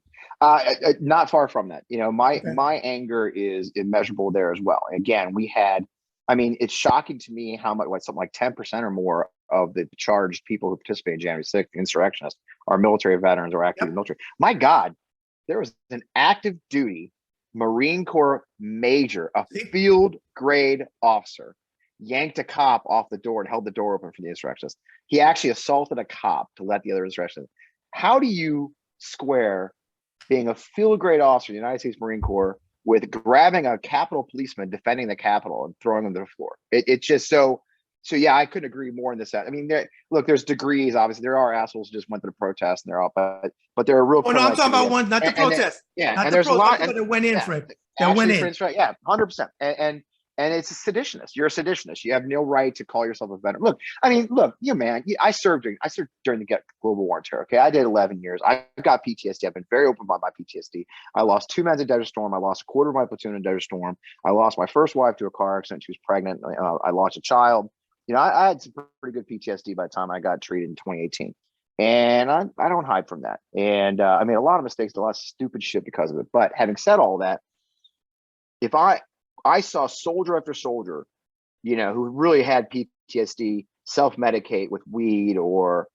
Speaker 2: Not far from that. My anger is immeasurable there as well. Again, it's shocking to me how much, something like 10% or more of the charged people who participated in January 6th, insurrectionists, are military veterans or active in the military. My God, there was an active duty Marine Corps major, a field grade officer, yanked a cop off the door and held the door open for the insurrectionists. He actually assaulted a cop to let the other insurrectionists. How do you square being a field grade officer in the United States Marine Corps with grabbing a Capitol policeman, defending the Capitol, and throwing him to the floor? It's just so yeah, I couldn't agree more in this. I mean, there's degrees. Obviously, there are assholes who just went to the protest and they're out, but there are real.
Speaker 1: Oh no, I'm talking about one, not the protest.
Speaker 2: And there's a lot
Speaker 1: that went in for it. That went in.
Speaker 2: Yeah, 100%. And it's a seditionist. You're a seditionist. You have no right to call yourself a veteran. Look, I served during the global war on terror. Okay, I did 11 years. I got PTSD. I've been very open about my PTSD. I lost 2 men in Desert Storm. I lost a quarter of my platoon in Desert Storm. I lost my first wife to a car accident. She was pregnant. I lost a child. I had some pretty good PTSD by the time I got treated in 2018. And I don't hide from that. And I made a lot of mistakes, a lot of stupid shit because of it. But having said all that, if I saw soldier after soldier, who really had PTSD, self-medicate with weed or,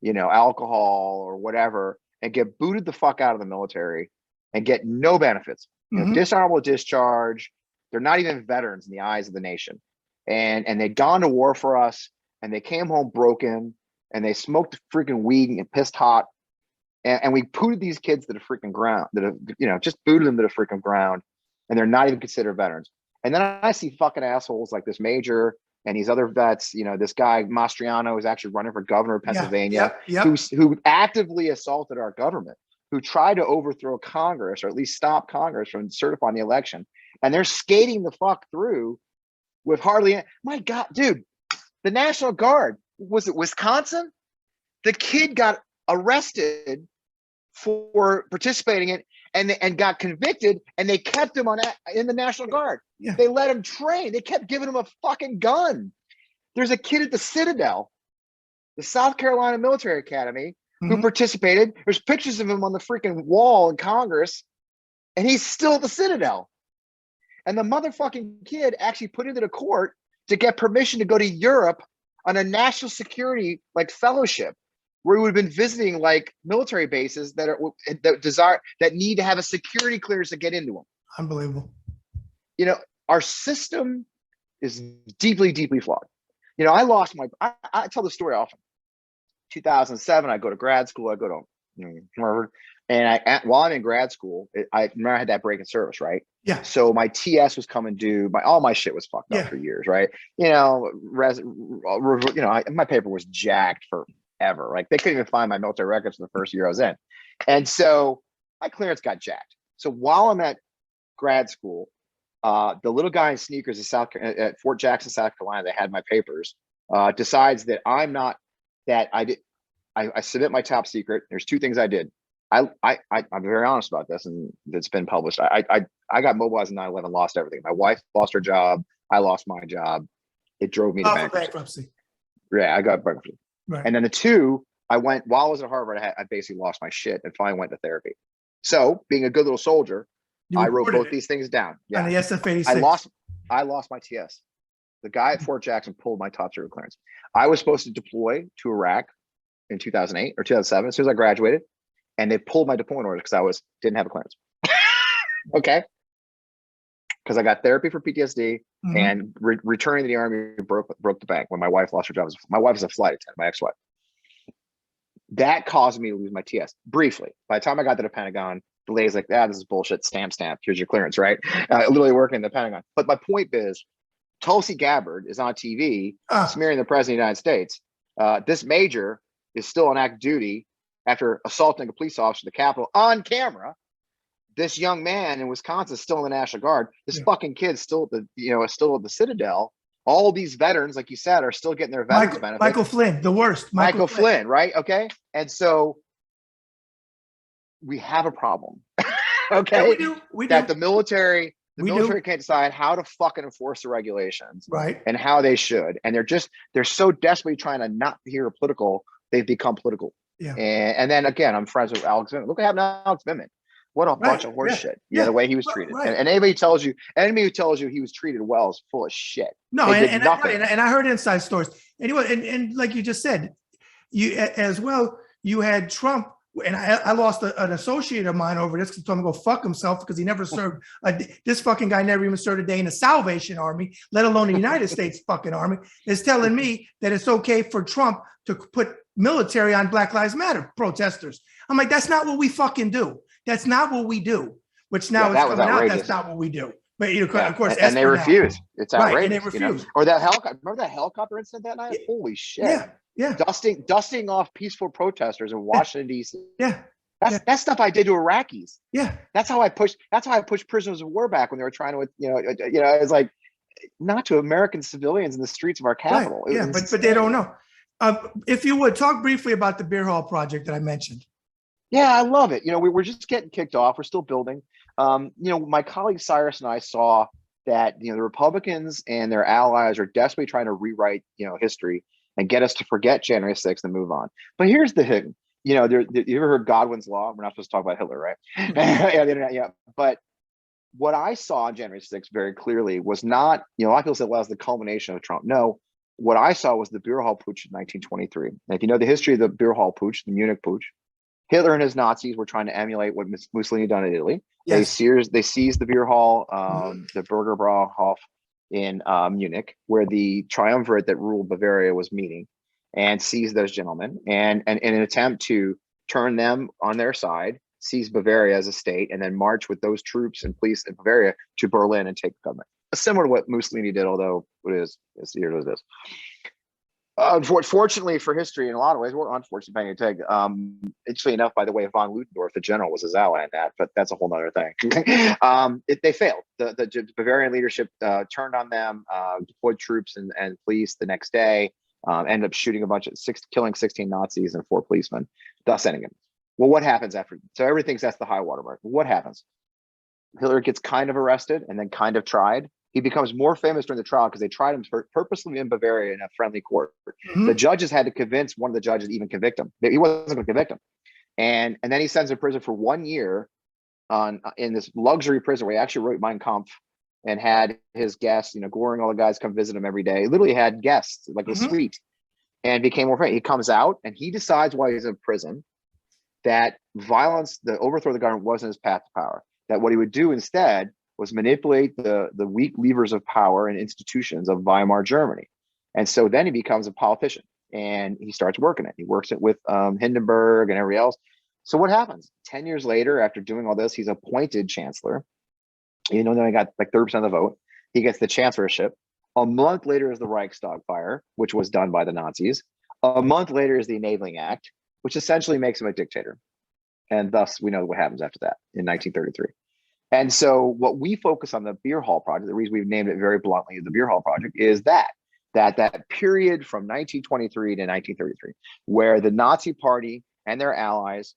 Speaker 2: alcohol or whatever, and get booted the fuck out of the military and get no benefits, dishonorable discharge. They're not even veterans in the eyes of the nation. and they'd gone to war for us, and they came home broken, and they smoked freaking weed and pissed hot, and we booted these kids to the freaking ground, just booted them to the freaking ground, and they're not even considered veterans. And then I see fucking assholes like this major and these other vets, this guy Mastriano is actually running for governor of Pennsylvania, who actively assaulted our government, who tried to overthrow Congress, or at least stop Congress from certifying the election. And they're skating the fuck through with hardly, my God, dude, the National Guard, was it Wisconsin? The kid got arrested for participating in and got convicted, and they kept him in the National Guard.
Speaker 1: Yeah.
Speaker 2: They let him train. They kept giving him a fucking gun. There's a kid at the Citadel, the South Carolina Military Academy, who participated. There's pictures of him on the freaking wall in Congress, and he's still at the Citadel. And the motherfucking kid actually put into the court to get permission to go to Europe on a national security fellowship, where we would have been visiting military bases that need to have a security clearance to get into them.
Speaker 1: Unbelievable.
Speaker 2: Our system is deeply, deeply flawed. I tell the story often. 2007, I go to grad school. I go to Harvard, and while I'm in grad school, I remember I had that break in service, right?
Speaker 1: Yeah.
Speaker 2: So my TS was coming due. All my shit was fucked up for years, right? My paper was jacked forever. They couldn't even find my military records for the first year I was in, and so my clearance got jacked. So while I'm at grad school, the little guy in sneakers at Fort Jackson, South Carolina, that had my papers, decides that I'm not. That I submit my top secret. There's two things I did. I'm very honest about this, and it's been published. I got mobilized in 9/11, lost everything. My wife lost her job. I lost my job. It drove me to bankruptcy. Yeah, I got bankruptcy. Right. And then the two, while I was at Harvard, I basically lost my shit and finally went to therapy. So, being a good little soldier, I wrote both these things down. Yeah.
Speaker 1: On the SF-86.
Speaker 2: I lost my TS. The guy at Fort Jackson pulled my top secret clearance. I was supposed to deploy to Iraq in 2008 or 2007 as soon as I graduated, and they pulled my deployment orders because didn't have a clearance. Okay, because I got therapy for PTSD, and returning to the Army broke the bank when my wife lost her job. My wife was a flight attendant, my ex-wife. That caused me to lose my TS briefly. By the time I got to the Pentagon, the lady's like, this is bullshit. Stamp. Here's your clearance, right? Literally working in the Pentagon. But my point is, Tulsi Gabbard is on TV smearing the president of the United States. This major is still on active duty after assaulting a police officer at the Capitol on camera. This young man in Wisconsin is still in the National Guard. This fucking kid's still at the Citadel. All these veterans, like you said, are still getting their veterans benefits.
Speaker 1: Michael Flynn, the worst.
Speaker 2: Michael Flynn, right? Okay. And so we have a problem. Okay.
Speaker 1: Yeah, we do.
Speaker 2: That the military can't decide how to fucking enforce the regulations,
Speaker 1: right?
Speaker 2: And how they should. And they're so desperately trying to not hear political, they've become political. Yeah. And then again, I'm friends with Alex Vincent. Look what happened to Alex Vincent. What a bunch of horse shit. The way he was treated. Right. And anybody who tells you he was treated well is full of shit.
Speaker 1: No, and I heard inside stories. Anyway, and like you just said, you as well, you had Trump. And I lost an associate of mine over this because he told him to go fuck himself because he never served. This fucking guy never even served a day in the Salvation Army, let alone the United States fucking army, is telling me that it's okay for Trump to put military on Black Lives Matter protesters. I'm like, that's not what we fucking do. That's not what we do. Which now is coming out. That's not what we do. But of course,
Speaker 2: and they refuse. It's outrageous.
Speaker 1: Right, and they refuse.
Speaker 2: Or that helicopter. Remember that helicopter incident that night? Holy shit!
Speaker 1: Yeah.
Speaker 2: Dusting off peaceful protesters in Washington D.C.
Speaker 1: Yeah.
Speaker 2: That's stuff I did to Iraqis.
Speaker 1: Yeah.
Speaker 2: That's how I pushed prisoners of war back when they were trying to, it's like not to American civilians in the streets of our capital.
Speaker 1: Right. Yeah, but they don't know. If you would talk briefly about the beer hall project that I mentioned.
Speaker 2: Yeah, I love it. We're just getting kicked off. We're still building. My colleague Cyrus and I saw that, the Republicans and their allies are desperately trying to rewrite, history and get us to forget January 6th and move on. But here's the thing. You ever heard Godwin's Law? We're not supposed to talk about Hitler, right? Yeah, the internet, yeah. But what I saw on January 6th very clearly was not, a lot of people said, well, it's the culmination of Trump. No, what I saw was the beer hall putsch in 1923. And if you know the history of the beer hall putsch, the Munich putsch, Hitler and his Nazis were trying to emulate what Mussolini done in Italy. Yes. They seized the beer hall, the Burger Brauhof, in Munich, where the triumvirate that ruled Bavaria was meeting, and seized those gentlemen, and in an attempt to turn them on their side, seize Bavaria as a state, and then march with those troops and police in Bavaria to Berlin and take the government. Similar to what Mussolini did, although it is here it is. Fortunately for history, in a lot of ways, or unfortunately, interestingly enough, by the way, von Ludendorff, the general, was his ally in that, but that's a whole other thing. They failed. The Bavarian leadership turned on them, deployed troops and police the next day, ended up shooting killing 16 Nazis and 4 policemen, thus ending it. Well, what happens after? So everybody thinks that's the high water mark. What happens? Hitler gets kind of arrested and then kind of tried. He becomes more famous during the trial because they tried him purposely in Bavaria in a friendly court. Mm-hmm. The judges had to convince one of the judges to even convict him. He wasn't going to convict him. And then he sends him to prison for 1 year in this luxury prison where he actually wrote Mein Kampf and had his guests, Goring, all the guys come visit him every day. He literally had guests, like a suite, and became more famous. He comes out and he decides while he's in prison that violence, the overthrow of the government, wasn't his path to power. That what he would do instead was manipulate the weak levers of power and institutions of Weimar Germany. And so then he becomes a politician and he starts working it. He works it with Hindenburg and everybody else. So what happens? 10 years later, after doing all this, he's appointed chancellor. Then he got like 30% of the vote. He gets the chancellorship. A month later is the Reichstag fire, which was done by the Nazis. A month later is the Enabling Act, which essentially makes him a dictator. And thus we know what happens after that in 1933. And so what we focus on the Beer Hall Project, the reason we've named it very bluntly the Beer Hall Project, is that period from 1923 to 1933, where the Nazi Party and their allies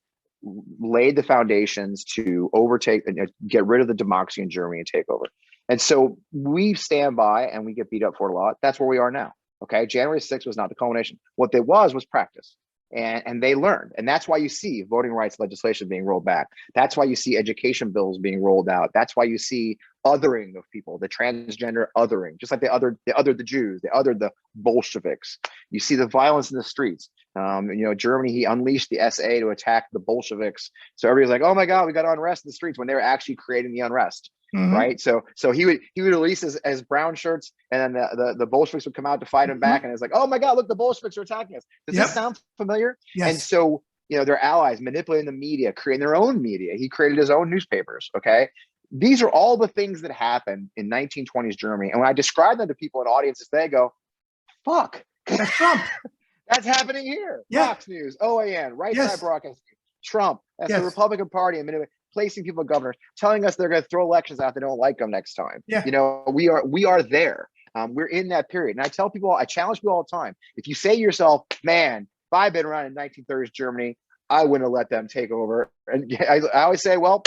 Speaker 2: laid the foundations to overtake and get rid of the democracy in Germany and take over. And so we stand by and we get beat up for it a lot. That's where we are now. Okay. January 6th was not the culmination. What there was practice. And they learned. And that's why you see voting rights legislation being rolled back. That's why you see education bills being rolled out. That's why you see othering of people, the transgender othering, just like they othered the Jews, they othered the Bolsheviks. You see the violence in the streets. Germany, he unleashed the SA to attack the Bolsheviks. So everybody's like, oh my God, we got unrest in the streets when they were actually creating the unrest. Mm-hmm. Right. So he would release his brown shirts, and then the Bolsheviks would come out to fight him back. And it's like, oh my God, look, the Bolsheviks are attacking us. Does this sound familiar? Yes. And so, their allies manipulating the media, creating their own media. He created his own newspapers. Okay. These are all the things that happened in 1920s Germany. And when I describe them to people in audiences, they go, fuck,
Speaker 1: that's Trump.
Speaker 2: That's happening here. Yeah. Fox News, OAN, right side broadcasting, Trump. That's the Republican Party and placing people governors, telling us they're going to throw elections out. They don't like them next time. Yeah. We are there. We're in that period. And I tell people, I challenge people all the time. If you say to yourself, man, if I'd been around in 1930s Germany, I wouldn't have let them take over. And I always say, well,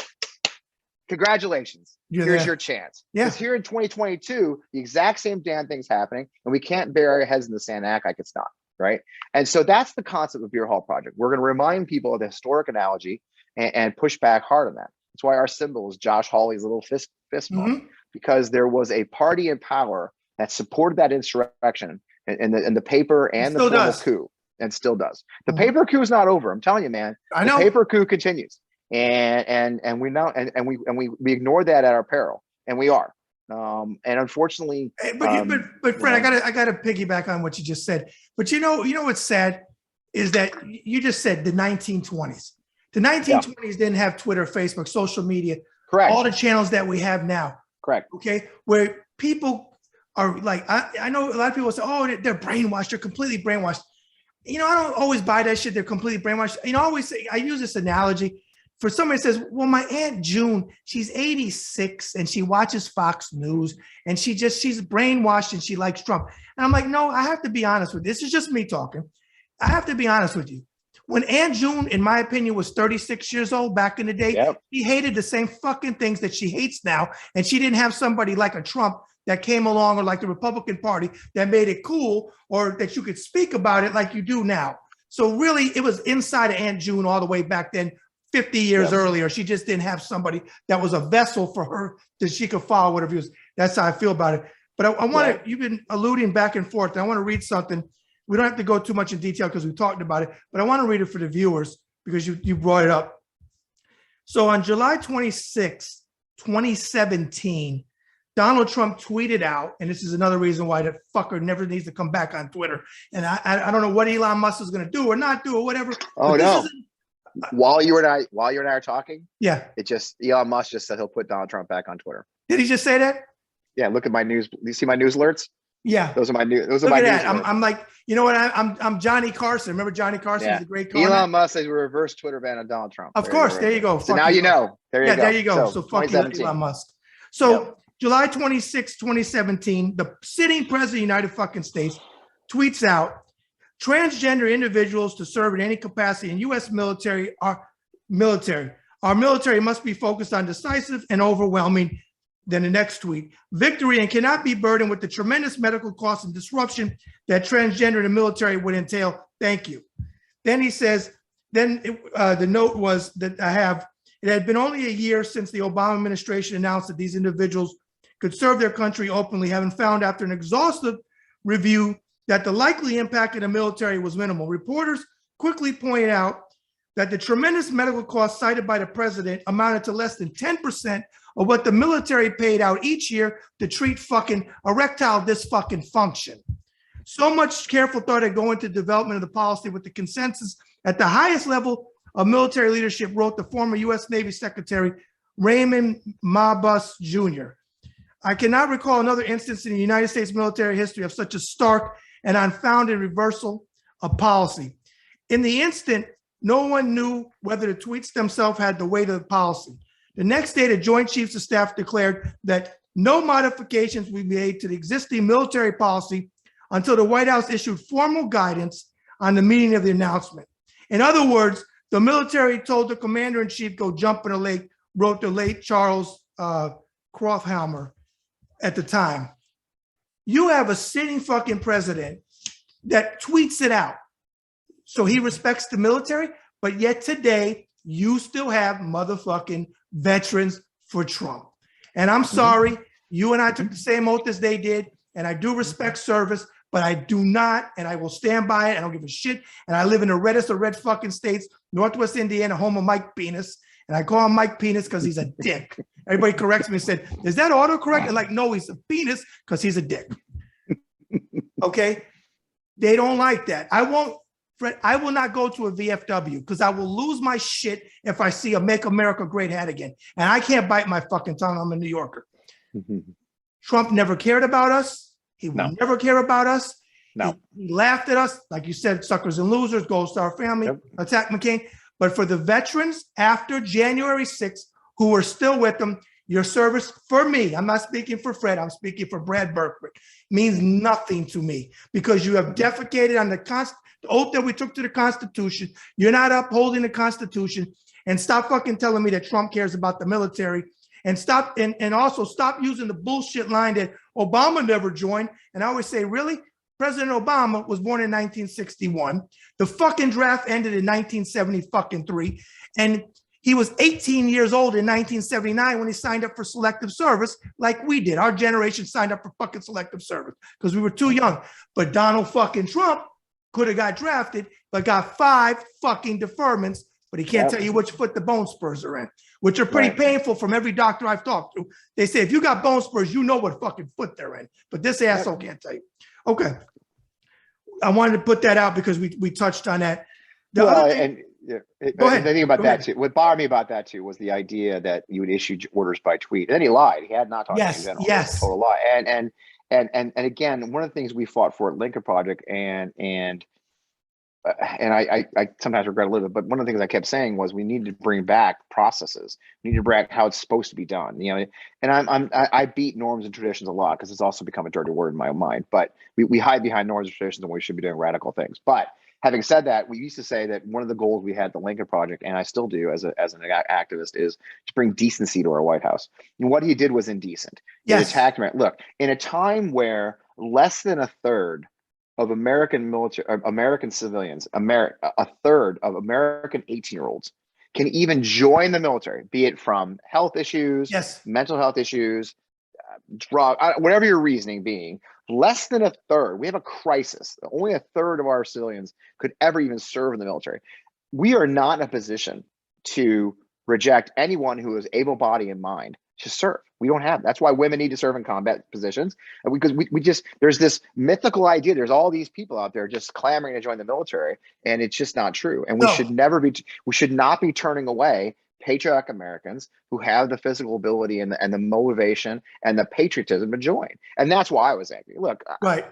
Speaker 2: congratulations. Here's your chance. Because here in 2022, the exact same damn thing's happening, and we can't bury our heads in the sand and act like it's not. Right. And so that's the concept of Beer Hall Project. We're going to remind people of the historic analogy and push back hard on that. That's why our symbol is Josh Hawley's little fist bump, because there was a party in power that supported that insurrection and the paper and the political coup, and still does. The paper coup is not over. I'm telling you, man. I know. The paper coup continues, and we know and we ignore that at our peril, and we are. And unfortunately,
Speaker 1: but Fred, I gotta piggyback on what you just said. But what's sad is that you just said the 1920s. The 1920s didn't have Twitter, Facebook, social media, correct? All the channels that we have now, correct? Okay, where people are like, I know a lot of people say, oh, they're brainwashed. They're completely brainwashed. I don't always buy that shit. They're completely brainwashed. I always say, I use this analogy. For somebody says, well, my Aunt June, she's 86 and she watches Fox News and she's brainwashed and she likes Trump. And I'm like, no, I have to be honest with you. This is just me talking. I have to be honest with you. When Aunt June, in my opinion, was 36 years old back in the day, she hated the same fucking things that she hates now. And she didn't have somebody like a Trump that came along, or like the Republican Party that made it cool, or that you could speak about it like you do now. So really, it was inside of Aunt June all the way back then, 50 years earlier. She just didn't have somebody that was a vessel for her that she could follow whatever views. That's how I feel about it. But I want to, you've been alluding back and forth. And I want to read something. We don't have to go too much in detail because we talked about it, but I want to read it for the viewers because you brought it up. So on July 26, 2017, Donald Trump tweeted out, and this is another reason why that fucker never needs to come back on Twitter. And I don't know what Elon Musk is going to do or not do or whatever.
Speaker 2: Oh no! While you and I are talking,
Speaker 1: yeah,
Speaker 2: Elon Musk just said he'll put Donald Trump back on Twitter.
Speaker 1: Did he just say that?
Speaker 2: Yeah, look at my news. You see my news alerts?
Speaker 1: Yeah,
Speaker 2: those are my news. Those are my news.
Speaker 1: I'm like, you know what? I'm Johnny Carson. Remember Johnny Carson?
Speaker 2: Yeah.
Speaker 1: He's a great
Speaker 2: comment. Elon Musk says we reverse Twitter ban on Donald Trump.
Speaker 1: Of course, there you go.
Speaker 2: So now you know. There you go.
Speaker 1: So fuck you, Elon Musk. So July 26, 2017, the sitting president of the United fucking States tweets out, transgender individuals to serve in any capacity in U.S. military. Our military must be focused on decisive and overwhelming. Then the next tweet, victory and cannot be burdened with the tremendous medical costs and disruption that transgender in the military would entail. Thank you. Then he says, the note was that it had been only a year since the Obama administration announced that these individuals could serve their country openly, having found after an exhaustive review that the likely impact of the military was minimal. Reporters quickly pointed out that the tremendous medical costs cited by the president amounted to less than 10% of what the military paid out each year to treat fucking erectile dysfunction. So much careful thought had gone into development of the policy with the consensus at the highest level of military leadership, wrote the former U.S. Navy Secretary Raymond Mabus Jr. I cannot recall another instance in the United States military history of such a stark and unfounded reversal of policy. In the instant, no one knew whether the tweets themselves had the weight of the policy. The next day, the Joint Chiefs of Staff declared that no modifications would be made to the existing military policy until the White House issued formal guidance on the meaning of the announcement. In other words, the military told the commander-in-chief, go jump in a lake, wrote the late Charles Krauthammer at the time. You have a sitting fucking president that tweets it out. So he respects the military, but yet today you still have motherfucking veterans for Trump. And I'm sorry, you and I took the same oath as they did, and I do respect service, but I do not, and I will stand by it. I don't give a shit. And I live in the reddest of red fucking states, Northwest Indiana, home of Mike Penis. And I call him Mike Penis because he's a dick. Everybody corrects me and said, is that autocorrect? And like, no, he's a penis because he's a dick. Okay? They don't like that. I won't, Fred, I will not go to a VFW because I will lose my shit if I see a Make America Great hat again. And I can't bite my fucking tongue. I'm a New Yorker. Trump never cared about us. He will never care about us.
Speaker 2: No.
Speaker 1: He laughed at us. Like you said, suckers and losers, Gold Star family, attack McCain. But for the veterans after January 6th, who are still with them, your service for me, I'm not speaking for Fred, I'm speaking for Brad Berkwitt, means nothing to me because you have defecated on the oath that we took to the Constitution. You're not upholding the Constitution, and stop fucking telling me that Trump cares about the military, and stop and also stop using the bullshit line that Obama never joined. And I always say, really? President Obama was born in 1961. The fucking draft ended in 1973. And he was 18 years old in 1979 when he signed up for selective service like we did. Our generation signed up for fucking selective service because we were too young. But Donald fucking Trump could have got drafted, but got 5 fucking deferments, but he can't tell you which foot the bone spurs are in, which are pretty painful from every doctor I've talked to. They say, if you got bone spurs, you know what fucking foot they're in, but this asshole can't tell you. Okay. I wanted to put that out because we touched on that. Go ahead.
Speaker 2: The thing about that too, what bothered me about that too was the idea that you would issue orders by tweet. And then he lied. He had not talked to you in general.
Speaker 1: Yes.
Speaker 2: Total lie. And again, one of the things we fought for at Lincoln Project and I sometimes regret a little bit, but one of the things I kept saying was we need to bring back processes. We need to bring back how it's supposed to be done. You know, and I beat norms and traditions a lot because it's also become a dirty word in my own mind. But we hide behind norms and traditions when we should be doing radical things. But having said that, we used to say that one of the goals we had at the Lincoln Project, and I still do as an activist, is to bring decency to our White House. And what he did was indecent. He attacked me. Look, in a time where less than a third of American military, American civilians, a third of American 18-year-olds can even join the military, be it from health issues, mental health issues, drug, whatever your reasoning being, less than a third. We have a crisis. Only a third of our civilians could ever even serve in the military. We are not in a position to reject anyone who is able-bodied in mind Just serve. We don't have. That's why women need to serve in combat positions, and because we just there's this mythical idea. There's all these people out there just clamoring to join the military, and it's just not true. And we should
Speaker 1: No.
Speaker 2: never be. We should not be turning away patriotic Americans who have the physical ability and the motivation and the patriotism to join. And that's why I was angry. Look,
Speaker 1: Right.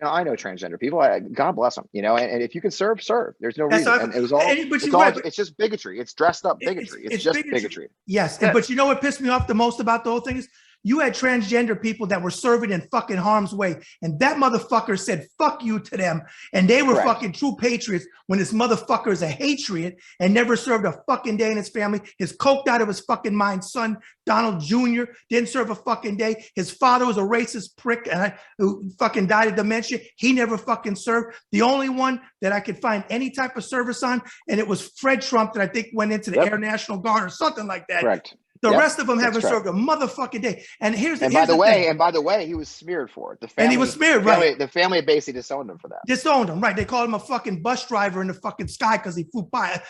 Speaker 2: I know transgender people. God bless them. And if you can serve, serve. There's no
Speaker 1: That's
Speaker 2: reason. And it was all. It's just bigotry. It's dressed up bigotry. It's just bigotry.
Speaker 1: Yes, but you know what pissed me off the most about the whole thing is you had transgender people that were serving in fucking harm's way, and that motherfucker said "fuck you" to them, and they were fucking true patriots. When this motherfucker is a hatred and never served a fucking day in his family, his coked out of his fucking mind son Donald Jr. didn't serve a fucking day. His father was a racist prick who fucking died of dementia. He never fucking served. The only one that I could find any type of service on, and it was Fred Trump that I think went into the Air National Guard or something like that.
Speaker 2: Correct.
Speaker 1: The rest of them haven't served a motherfucking day. And
Speaker 2: by the way, he was smeared for it.
Speaker 1: And he was smeared, right?
Speaker 2: The family basically disowned him for that.
Speaker 1: Disowned him, right? They called him a fucking bus driver in the fucking sky because he flew planes.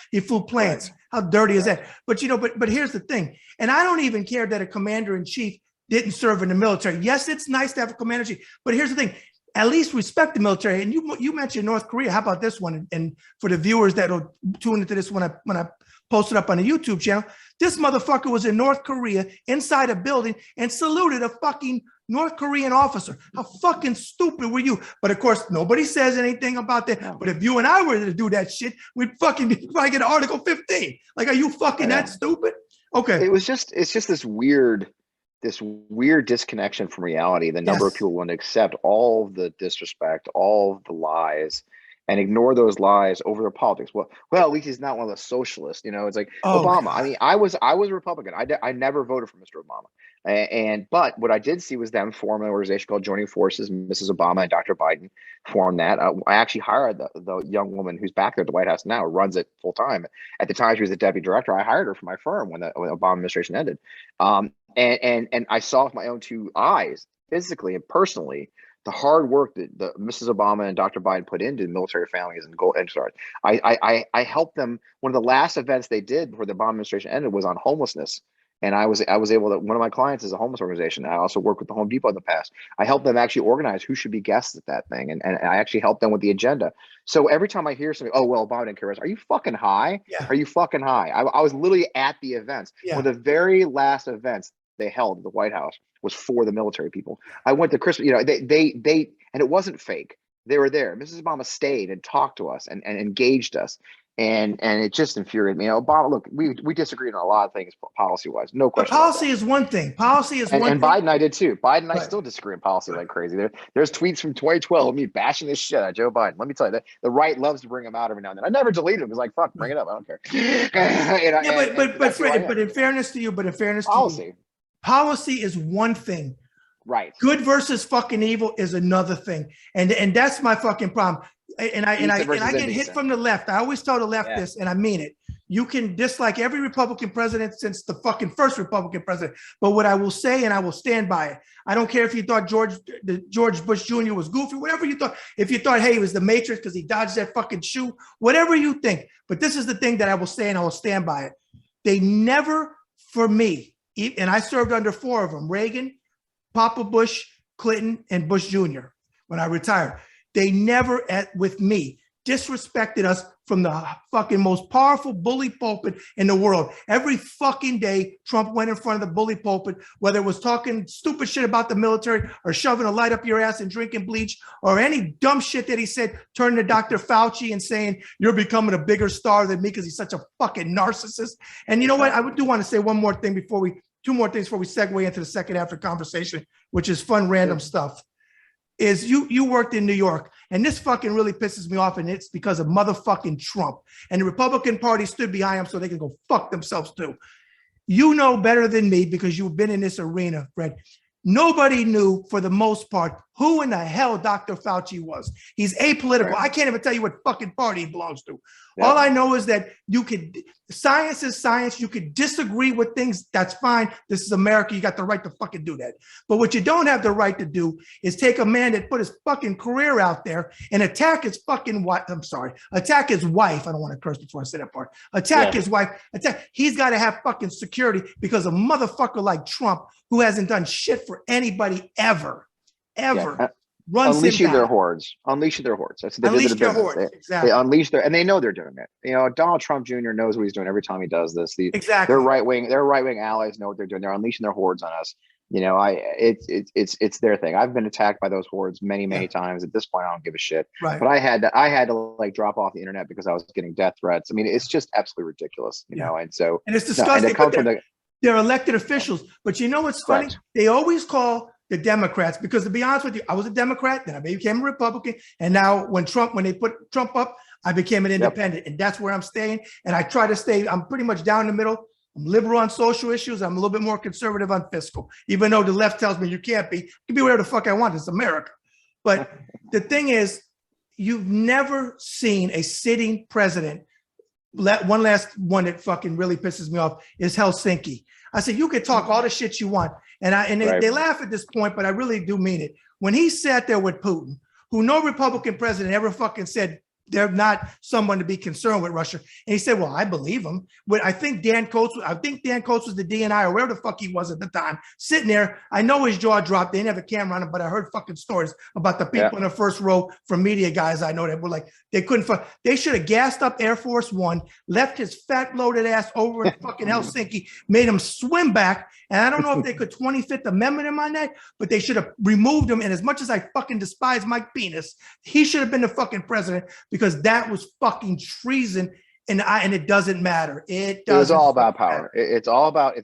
Speaker 1: Right. How dirty is that? But but here's the thing. And I don't even care that a commander in chief didn't serve in the military. Yes, it's nice to have a commander in chief, but here's the thing. At least respect the military. And you mentioned North Korea. How about this one? And for the viewers that'll tune into this when I post it up on the YouTube channel, this motherfucker was in North Korea inside a building and saluted a fucking North Korean officer. How fucking stupid were you? But of course, nobody says anything about that. No. But if you and I were to do that shit, we'd probably get Article 15. Like, are you fucking that stupid? Okay.
Speaker 2: It's just this weird disconnection from reality. The number of people want to accept all the disrespect, all the lies, and ignore those lies over their politics. Well, at least he's not one of the socialists. It's like Obama. God. I mean, I was a Republican. I never voted for Mr. Obama. But what I did see was them form an organization called Joining Forces. Mrs. Obama and Dr. Biden formed that. I actually hired the young woman who's back there at the White House now, runs it full time. At the time, she was the deputy director. I hired her for my firm when the Obama administration ended. And I saw with my own two eyes, physically and personally, the hard work that Mrs. Obama and Dr. Biden put into military families and I helped them. One of the last events they did before the Obama administration ended was on homelessness. And I was able to, one of my clients is a homeless organization. I also worked with the Home Depot in the past. I helped them actually organize who should be guests at that thing. And I actually helped them with the agenda. So every time I hear something, oh, well, Obama didn't care. Are you fucking high? Yeah. Are you fucking high? I was literally at the events. Yeah. One of the very last events they held at the White House was for the military people. I went to Christmas, they and it wasn't fake. They were there. Mrs. Obama stayed and talked to us and engaged us. And it just infuriated me. Obama, look, we disagreed on a lot of things policy-wise. No question.
Speaker 1: But policy is one thing. Policy is one thing.
Speaker 2: And Biden and I did too. Biden and I still disagree on policy like crazy. There's tweets from 2012 of me bashing this shit at Joe Biden. Let me tell you that the right loves to bring him out every now and then. I never deleted him because like, fuck, bring it up. I don't care.
Speaker 1: But in fairness to you, policy is one thing.
Speaker 2: Right.
Speaker 1: Good versus fucking evil is another thing. And that's my fucking problem. And I get hit from the left. I always tell the left this, and I mean it. You can dislike every Republican president since the fucking first Republican president. But what I will say, and I will stand by it. I don't care if you thought George Bush Jr. was goofy, whatever you thought. If you thought, hey, he was the Matrix because he dodged that fucking shoe, whatever you think. But this is the thing that I will say, and I will stand by it. They never, for me, and I served under four of them, Reagan, Papa Bush, Clinton, and Bush Jr. when I retired. They never, with me, disrespected us from the fucking most powerful bully pulpit in the world. Every fucking day, Trump went in front of the bully pulpit, whether it was talking stupid shit about the military or shoving a light up your ass and drinking bleach or any dumb shit that he said, turning to Dr. Fauci and saying, you're becoming a bigger star than me because he's such a fucking narcissist. And you know what? I do want to say two more things before we segue into the second half of the conversation, which is fun, random stuff. Is you worked in New York, and this fucking really pisses me off, and it's because of motherfucking Trump. And the Republican Party stood behind him so they can go fuck themselves too. You know better than me because you've been in this arena, Fred. Nobody knew, for the most part, who in the hell Dr. Fauci was. He's apolitical.
Speaker 2: Right.
Speaker 1: I can't even tell you what fucking party he belongs to.
Speaker 2: Yep.
Speaker 1: All I know is that science is science. You could disagree with things. That's fine. This is America. You got the right to fucking do that. But what you don't have the right to do is take a man that put his fucking career out there and attack his fucking wife. I'm sorry. Attack his wife. I don't want to curse before I say that part. Attack his wife. He's got to have fucking security because a motherfucker like Trump, who hasn't done shit for anybody ever.
Speaker 2: Unleashing their hordes. Unleashing their hordes. That's what they did to the business. Exactly. They unleash and they know they're doing it. You know, Donald Trump Jr. knows what he's doing every time he does this.
Speaker 1: Exactly.
Speaker 2: Their right wing allies know what they're doing. They're unleashing their hordes on us. You know, it's their thing. I've been attacked by those hordes many times. At this point, I don't give a shit.
Speaker 1: Right.
Speaker 2: But I had to like drop off the internet because I was getting death threats. I mean, it's just absolutely ridiculous. You know, and so
Speaker 1: it's disgusting.
Speaker 2: And
Speaker 1: they're elected officials. But you know what's funny?
Speaker 2: Correct.
Speaker 1: They always call the Democrats, because to be honest with you, I was a Democrat, then I became a Republican, and now when they put Trump up, I became an independent, and that's where I'm staying. And I try to stay. I'm pretty much down the middle. I'm liberal on social issues. I'm a little bit more conservative on fiscal, even though the left tells me you can't be. You can be whatever the fuck I want. It's America. But the thing is, you've never seen a sitting president. One last one that fucking really pisses me off is Helsinki. I said, you can talk all the shit you want. And they laugh at this point, but I really do mean it. When he sat there with Putin, who no Republican president ever fucking said they're not someone to be concerned with Russia. And he said, well, I believe him. But I think Dan Coates was the DNI or wherever the fuck he was at the time, sitting there. I know his jaw dropped. They didn't have a camera on him, but I heard fucking stories about the people in the first row from media guys I know that were like, they should have gassed up Air Force One, left his fat loaded ass over in fucking Helsinki, made him swim back. And I don't know if they could 25th Amendment him on that, but they should have removed him. And as much as I fucking despise Mike Penis, he should have been the fucking president, because that was fucking treason, and it doesn't matter. It was
Speaker 2: all about power. It's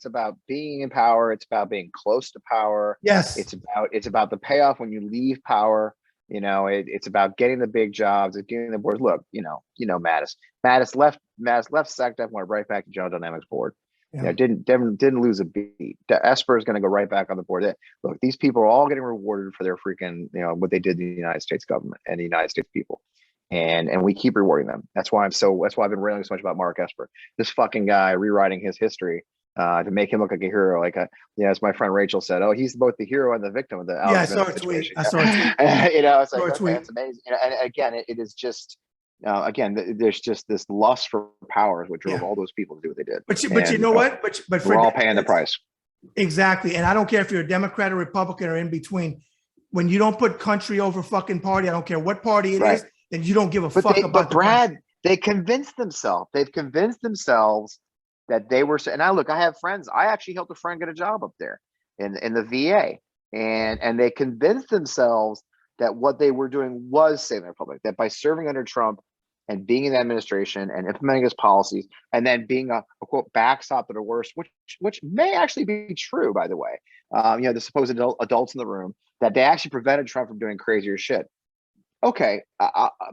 Speaker 2: about being in power. It's about being close to power.
Speaker 1: Yes.
Speaker 2: It's about the payoff when you leave power. You know, it's about getting the big jobs, it's getting the boards. Look, you know, Mattis left SecDef, went right back to General Dynamics board. Yeah. You know, didn't lose a beat. Esper is going to go right back on the board. Look, these people are all getting rewarded for their freaking, you know, what they did to the United States government and the United States people. And we keep rewarding them. That's why I've been railing so much about Mark Esper. This fucking guy rewriting his history to make him look like a hero. Like as my friend Rachel said, oh, he's both the hero and the victim of the
Speaker 1: I saw a tweet.
Speaker 2: You know, it's like, okay, that's amazing. You know, and again, it is just there's just this lust for power is what drove all those people to do what they did. But
Speaker 1: you know what? But
Speaker 2: we're all paying the price.
Speaker 1: Exactly. And I don't care if you're a Democrat or Republican or in between. When you don't put country over fucking party, I don't care what party it is, then you don't give a fuck about.
Speaker 2: But Brad, they convinced themselves. They've convinced themselves that they were. And I have friends. I actually helped a friend get a job up there in the VA, and they convinced themselves that what they were doing was saving the republic. That by serving under Trump and being in the administration and implementing his policies, and then being a quote backstop at the worst, which may actually be true, by the way. You know, the supposed adults in the room, that they actually prevented Trump from doing crazier shit. Okay,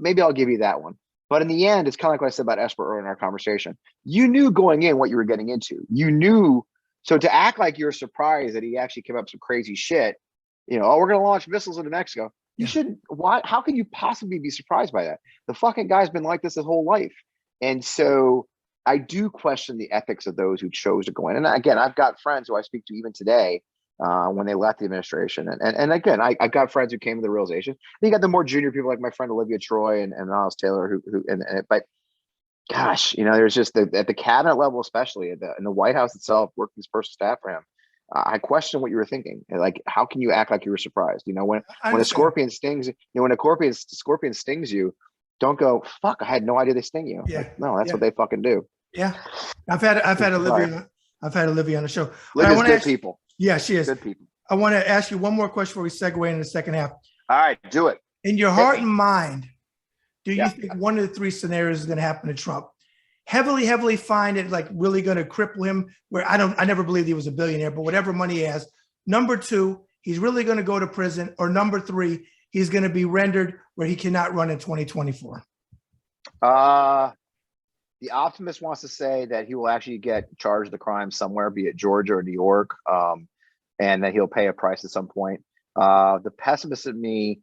Speaker 2: maybe I'll give you that one. But in the end, it's kind of like what I said about Esper earlier in our conversation. You knew going in what you were getting into. You knew. So to act like you're surprised that he actually came up with some crazy shit, you know, oh, we're going to launch missiles into Mexico. You shouldn't. Why? How can you possibly be surprised by that? The fucking guy's been like this his whole life. And so I do question the ethics of those who chose to go in. And again, I've got friends who I speak to even today when they left the administration. And again, I've got friends who came to the realization. Then you got the more junior people like my friend Olivia Troy and Miles Taylor, but gosh, you know, there's just at the cabinet level, especially in the White House itself, working as personal staff for him. I question what you were thinking. Like, how can you act like you were surprised? You know, when a scorpion stings, you know, when a scorpion stings you, don't go, fuck, I had no idea they sting you.
Speaker 1: Yeah.
Speaker 2: Like, no, that's what they fucking do.
Speaker 1: Yeah. I've had Olivia on the show.
Speaker 2: Olivia's good people.
Speaker 1: Yeah, she is.
Speaker 2: Good people.
Speaker 1: I want to ask you one more question before we segue into the second half.
Speaker 2: All right, do it.
Speaker 1: In your heart and mind, do you think one of the three scenarios is going to happen to Trump? Heavily find it like really going to cripple him, where I never believed he was a billionaire, but whatever money he has. Number two, he's really going to go to prison. Or number three, he's going to be rendered where he cannot run in 2024.
Speaker 2: The optimist wants to say that he will actually get charged with the crime somewhere, be it Georgia or New York, and that he'll pay a price at some point. The pessimist in me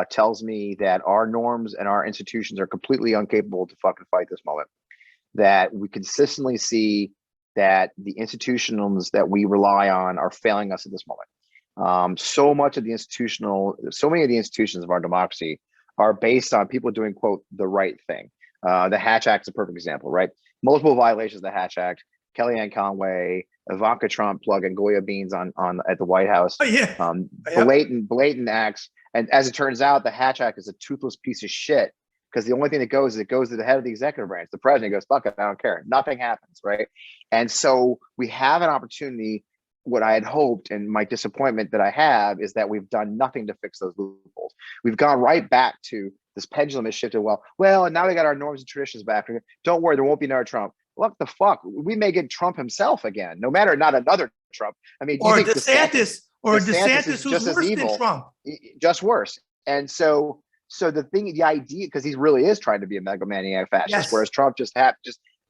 Speaker 2: tells me that our norms and our institutions are completely incapable to fucking fight this moment. That we consistently see that the institutions that we rely on are failing us at this moment. So many of the institutions of our democracy are based on people doing, quote, the right thing. The Hatch Act is a perfect example, right? Multiple violations of the Hatch Act. Kellyanne Conway, Ivanka Trump plugging Goya beans on at the White House.
Speaker 1: Oh, yeah.
Speaker 2: Blatant acts. And as it turns out, the Hatch Act is a toothless piece of shit, because the only thing that goes is it goes to the head of the executive branch. The president goes, fuck it, I don't care. Nothing happens, right? And so we have an opportunity. What I had hoped, and my disappointment that I have, is that we've done nothing to fix those loopholes. We've gone right back to this pendulum has shifted. Well, and now we got our norms and traditions back. Don't worry, there won't be another Trump. What the fuck? We may get Trump himself again, no matter, not another Trump. I mean,
Speaker 1: or DeSantis who's
Speaker 2: just
Speaker 1: worse than Trump.
Speaker 2: Just worse. And so the idea, because he really is trying to be a megalomaniac fascist,
Speaker 1: yes.
Speaker 2: Whereas Trump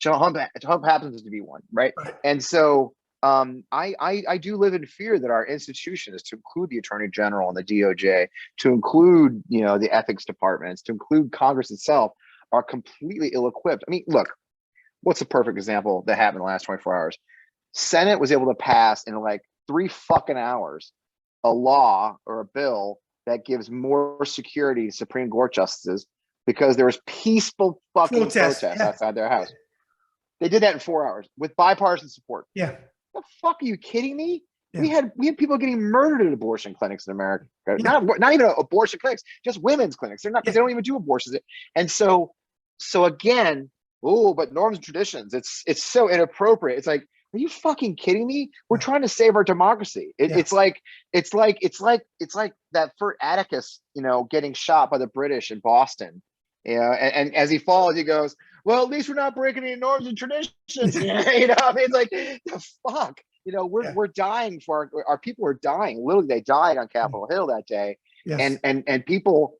Speaker 2: Trump happens to be one, right? And so I do live in fear that our institutions, to include the Attorney General and the DOJ, to include the ethics departments, to include Congress itself, are completely ill-equipped. I mean, look, what's a perfect example that happened in the last 24 hours? Senate was able to pass in like 3 fucking hours a law or a bill that gives more security to Supreme Court justices, because there was peaceful fucking protests outside their house. They did that in 4 hours with bipartisan support.
Speaker 1: Yeah.
Speaker 2: The fuck, are you kidding me?
Speaker 1: Yeah.
Speaker 2: We had people getting murdered at abortion clinics in America. Yeah. Not even abortion clinics, just women's clinics. They're not, because they don't even do abortions. And so again, but norms and traditions, it's so inappropriate. It's like, are you fucking kidding me? We're trying to save our democracy. It's like that for Atticus, getting shot by the British in Boston. And as he falls, he goes, well, at least we're not breaking any norms and traditions. I mean, it's like, the fuck, we're dying for our people are dying. Literally, they died on Capitol Hill that day. Yes. And people,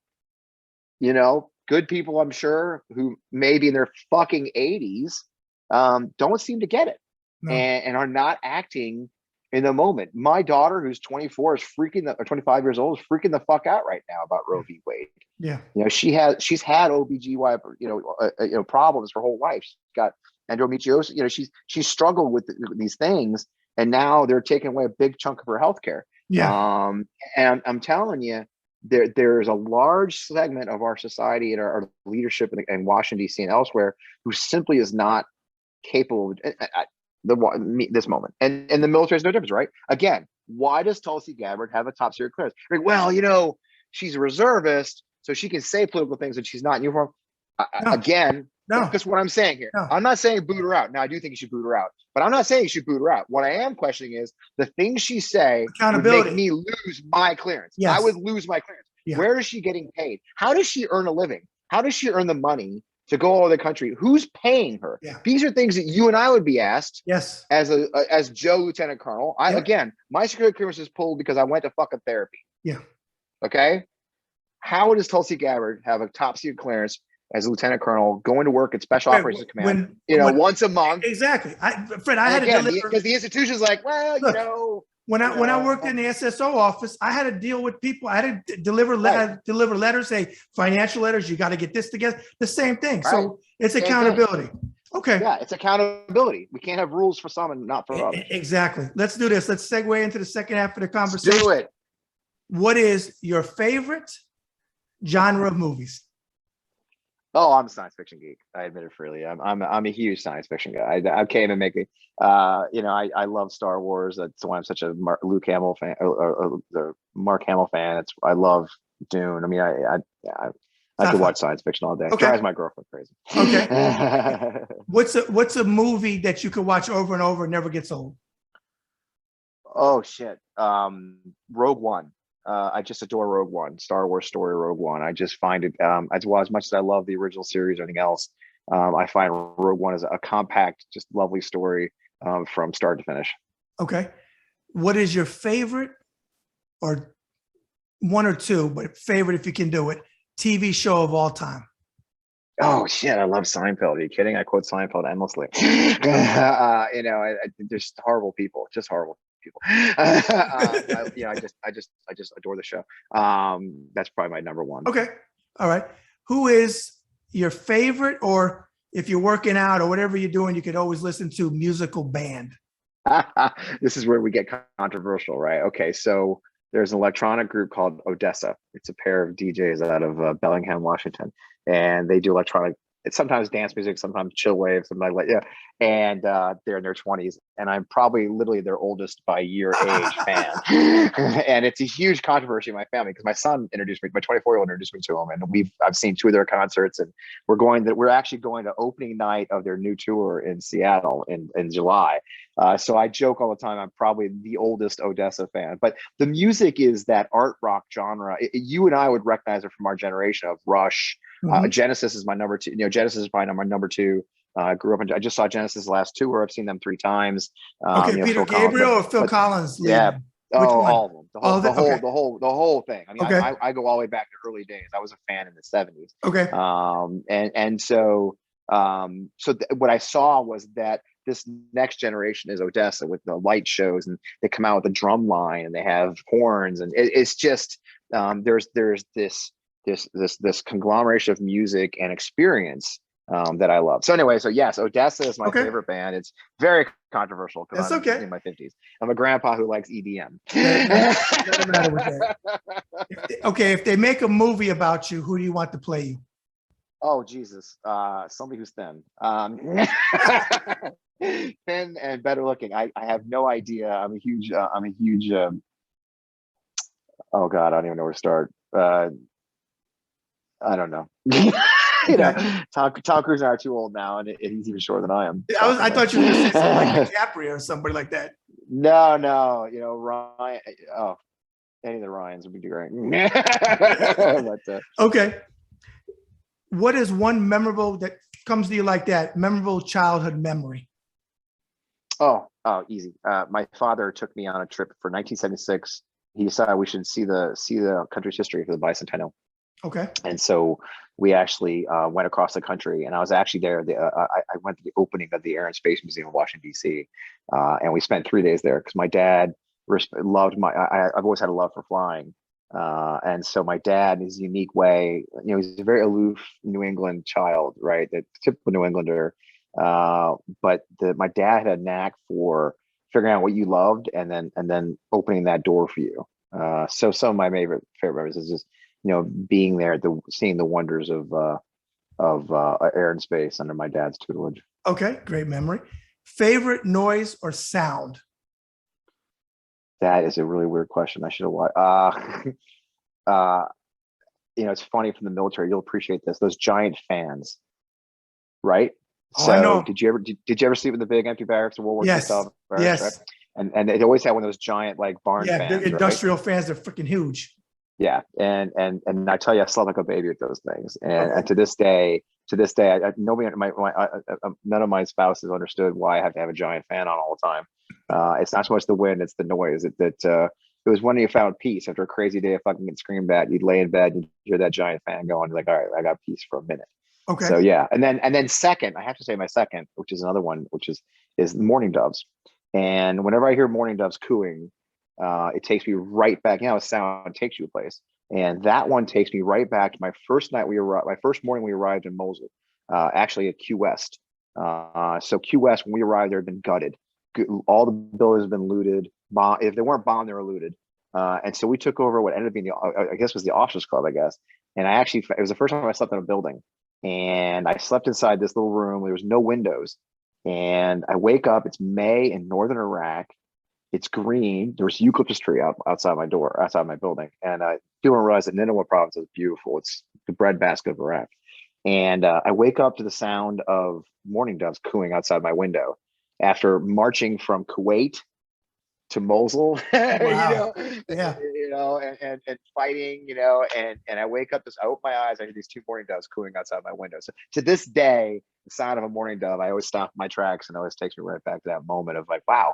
Speaker 2: good people, I'm sure, who maybe in their fucking 80s, don't seem to get it. No. And are not acting in the moment. My daughter, who's 24, is or 25 years old, is freaking the fuck out right now about Roe v. Wade. Yeah, she's had OBGYN, problems her whole life. She's got endometriosis. She's struggled with these things, and now they're taking away a big chunk of her healthcare. Yeah, and I'm telling you, there's a large segment of our society and our leadership in Washington D.C. and elsewhere who simply is not capable of this moment. And the military is no different, right? Again, why does Tulsi Gabbard have a top secret clearance? Like, well, she's a reservist, so she can say political things when she's not in uniform. Again, that's what I'm saying here. No. I'm not saying boot her out. Now, I do think you should boot her out, but I'm not saying you should boot her out. What I am questioning is the things she say would make me lose my clearance. Yes. I would lose my clearance. Yeah. Where is she getting paid? How does she earn a living? How does she earn the money to go all over the country? Who's paying her? Yeah. These are things that you and I would be asked. Yes. As Joe Lieutenant Colonel. Again, my security clearance is pulled because I went to fucking therapy. Yeah. Okay. How does Tulsi Gabbard have a top secret clearance as a Lieutenant Colonel, going to work at Special Operations Command, once a month? Exactly. Fred, I had to deliver, because the institution's like, well, look, When I worked in the SSO office, I had to deal with people. I had to deliver letters, say financial letters. You got to get this together. The same thing. Right. So it's accountability. Okay. Yeah, it's accountability. We can't have rules for some and not for others. Exactly. Let's do this. Let's segue into the second half of the conversation. Let's do it. What is your favorite genre of movies? Oh, I'm a science fiction geek. I admit it freely. I'm a huge science fiction guy. I can't even make me. I love Star Wars. That's why I'm such a Luke Hamill fan, or the Mark Hamill fan. I love Dune. I mean, I could watch science fiction all day. Okay. Drives my girlfriend crazy. Okay. What's a movie that you could watch over and over and never gets old? Oh shit. Rogue One. I just adore Rogue One, Star Wars story, Rogue One. I just find it, as much as I love the original series or anything else, I find Rogue One is a compact, just lovely story from start to finish. Okay. What is your favorite, or one or two, but favorite if you can do it, TV show of all time? Oh shit, I love Seinfeld. Are you kidding? I quote Seinfeld endlessly. There's horrible people, just horrible people. I just adore the show. That's probably my number one.
Speaker 1: Okay. All right. Who is your favorite, or if you're working out or whatever you're doing, you could always listen to musical band?
Speaker 2: This is where we get controversial, right? Okay, so there's an electronic group called Odessa. It's a pair of DJs out of Bellingham, Washington, and they do electronic. It's sometimes dance music, sometimes chill wave, something like that. Yeah. And they're in their 20s, and I'm probably literally their oldest by year age fan. And it's a huge controversy in my family because my son introduced me, my 24-year-old introduced me to them, and I've seen 2 of their concerts, and we're actually going to opening night of their new tour in Seattle in July. So I joke all the time, I'm probably the oldest Odessa fan, but the music is that art rock genre. You and I would recognize it from our generation of Rush. Genesis is my number 2. Genesis is probably my number 2. I just saw Genesis last tour. I've seen them 3 times.
Speaker 1: Okay, Peter Gabriel or Phil Collins?
Speaker 2: Yeah. All of them. The whole thing. I mean,
Speaker 1: okay.
Speaker 2: I go all the way back to early days. I was a fan in the 70s.
Speaker 1: Okay.
Speaker 2: What I saw was that this next generation is Odessa with the light shows, and they come out with a drum line and they have horns, and it's just there's this conglomeration of music and experience that I love. So anyway, yes, Odessa is my favorite band. It's very controversial because I'm in my 50s. I'm a grandpa who likes EDM.
Speaker 1: Doesn't matter with that. If they make a movie about you, who do you want to play you?
Speaker 2: Oh Jesus, somebody who's thin. Thin and better looking. I have no idea. I'm a huge oh God, I don't even know where to start. I don't know. Tom Cruise and I are too old now, and he's even shorter than I am.
Speaker 1: I thought you were going to say something like DiCaprio or somebody like that.
Speaker 2: No, Ryan. Oh, any of the Ryans would be great.
Speaker 1: Okay. What is one memorable that comes to you like that? Memorable childhood memory?
Speaker 2: Oh, easy. My father took me on a trip for 1976. He decided we should see the country's history for the bicentennial.
Speaker 1: Okay.
Speaker 2: And so we actually went across the country, and I was actually there. I went to the opening of the Air and Space Museum in Washington, D.C., and we spent 3 days there because my dad loved I've always had a love for flying. And so my dad, in his unique way, he's a very aloof New England child, right? The typical New Englander. But my dad had a knack for figuring out what you loved and then opening that door for you. So some of my favorite memories is just, being there, seeing the wonders of air and space under my dad's tutelage. Okay,
Speaker 1: great memory. Favorite noise or sound?
Speaker 2: That is a really weird question. I should have watched. It's funny, from the military, you'll appreciate this. Those giant fans, right?
Speaker 1: Oh, I know.
Speaker 2: Did you ever sleep in the big empty barracks of World War II?
Speaker 1: Yes.
Speaker 2: Barracks,
Speaker 1: yes.
Speaker 2: Right? And they always had one of those giant barn fans.
Speaker 1: Yeah, big industrial fans. They're freaking huge.
Speaker 2: Yeah, and I tell you, I slept like a baby with those things. And to this day, nobody, none of my spouses understood why I have to have a giant fan on all the time. It's not so much the wind; it's the noise. It was when you found peace after a crazy day of fucking getting screamed at. You'd lay in bed, you'd hear that giant fan going. You're like, all right, I got peace for a minute.
Speaker 1: Okay.
Speaker 2: So yeah, and then second, I have to say my second, which is another one, which is mourning doves. And whenever I hear mourning doves cooing, it takes me right back. Sound takes you a place, and that one takes me right back to my first night my first morning we arrived in Mosul, actually at Key West. So Key West, when we arrived, there had been gutted. All the buildings had been looted. If they weren't bombed, they were looted. And so we took over what ended up being I guess was the Officers Club, I guess. And it was the first time I slept in a building, and I slept inside this little room. There was no windows, and I wake up. It's May in northern Iraq. It's green. There was a eucalyptus tree outside my building. And people don't realize that Nineveh province is beautiful. It's the breadbasket of Iraq. And I wake up to the sound of mourning doves cooing outside my window after marching from Kuwait to Mosul,
Speaker 1: wow.
Speaker 2: And fighting, and I wake up, I open my eyes, I hear these 2 mourning doves cooing outside my window. So to this day, the sound of a mourning dove, I always stop my tracks, and always takes me right back to that moment of wow.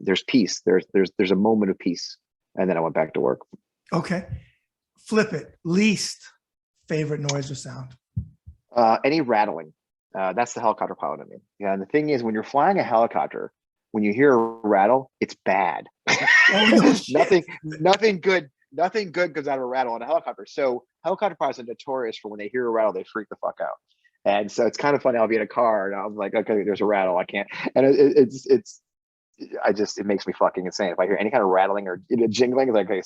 Speaker 2: There's peace. There's a moment of peace, and then I went back to work.
Speaker 1: Okay, flip it. Least favorite noise or sound?
Speaker 2: Any rattling. That's the helicopter pilot in me. Yeah, and the thing is, when you're flying a helicopter, when you hear a rattle, it's bad. Nothing good comes out of a rattle on a helicopter. So helicopter pilots are notorious for when they hear a rattle, they freak the fuck out. And so it's kind of funny. I'll be in a car and I'm like, okay, there's a rattle. I can't. And it makes me fucking insane. If I hear any kind of rattling or jingling, it's like, okay,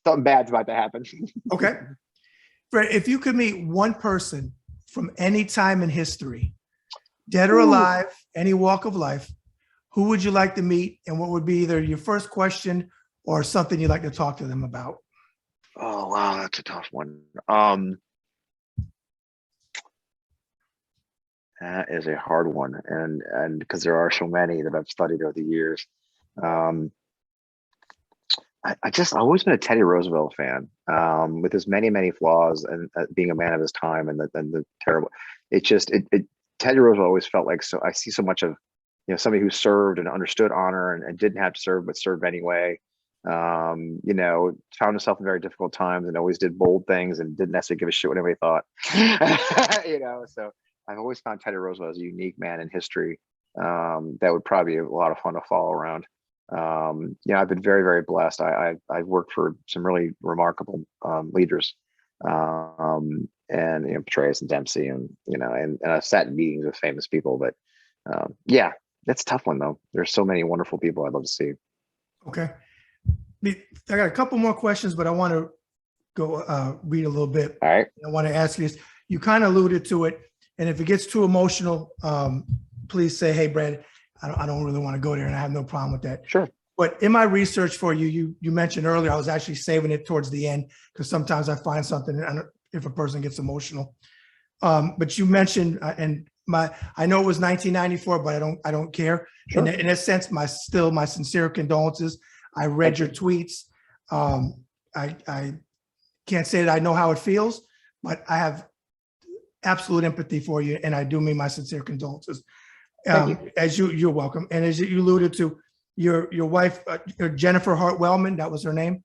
Speaker 2: something bad's about to happen.
Speaker 1: Okay. Fred, if you could meet one person from any time in history, dead or alive, any walk of life, who would you like to meet? And what would be either your first question or something you'd like to talk to them about?
Speaker 2: Oh, wow. That's a tough one. That is a hard one. And because there are so many that I've studied over the years. I've always been a Teddy Roosevelt fan, with his many flaws and being a man of his time and the terrible. Teddy Roosevelt always felt like, so I see so much of, somebody who served and understood honor and didn't have to serve but served anyway. Found himself in very difficult times and always did bold things and didn't necessarily give a shit what anybody thought. So I've always found Teddy Roosevelt as a unique man in history. That would probably be a lot of fun to follow around. I've been very blessed. I've worked for some really remarkable leaders, and Petraeus and Dempsey, and I've sat in meetings with famous people. But that's a tough one though. There's so many wonderful people I'd love to see.
Speaker 1: Okay, I got a couple more questions, but I want to go read a little bit.
Speaker 2: All right.
Speaker 1: I want to ask you this. You kind of alluded to it, and if it gets too emotional, please say, "Hey, Brad, I don't really want to go there," and I have no problem with that.
Speaker 2: Sure.
Speaker 1: But in my research for you mentioned earlier, I was actually saving it towards the end because sometimes I find something if a person gets emotional. But you mentioned, and I know it was 1994, but I don't care.
Speaker 2: Sure.
Speaker 1: In a sense, my sincere condolences. I read your tweets. I can't say that I know how it feels, but I have absolute empathy for you, and I do mean my sincere condolences. You're welcome. And as you alluded to, your wife, Jennifer Hart Wellman, that was her name.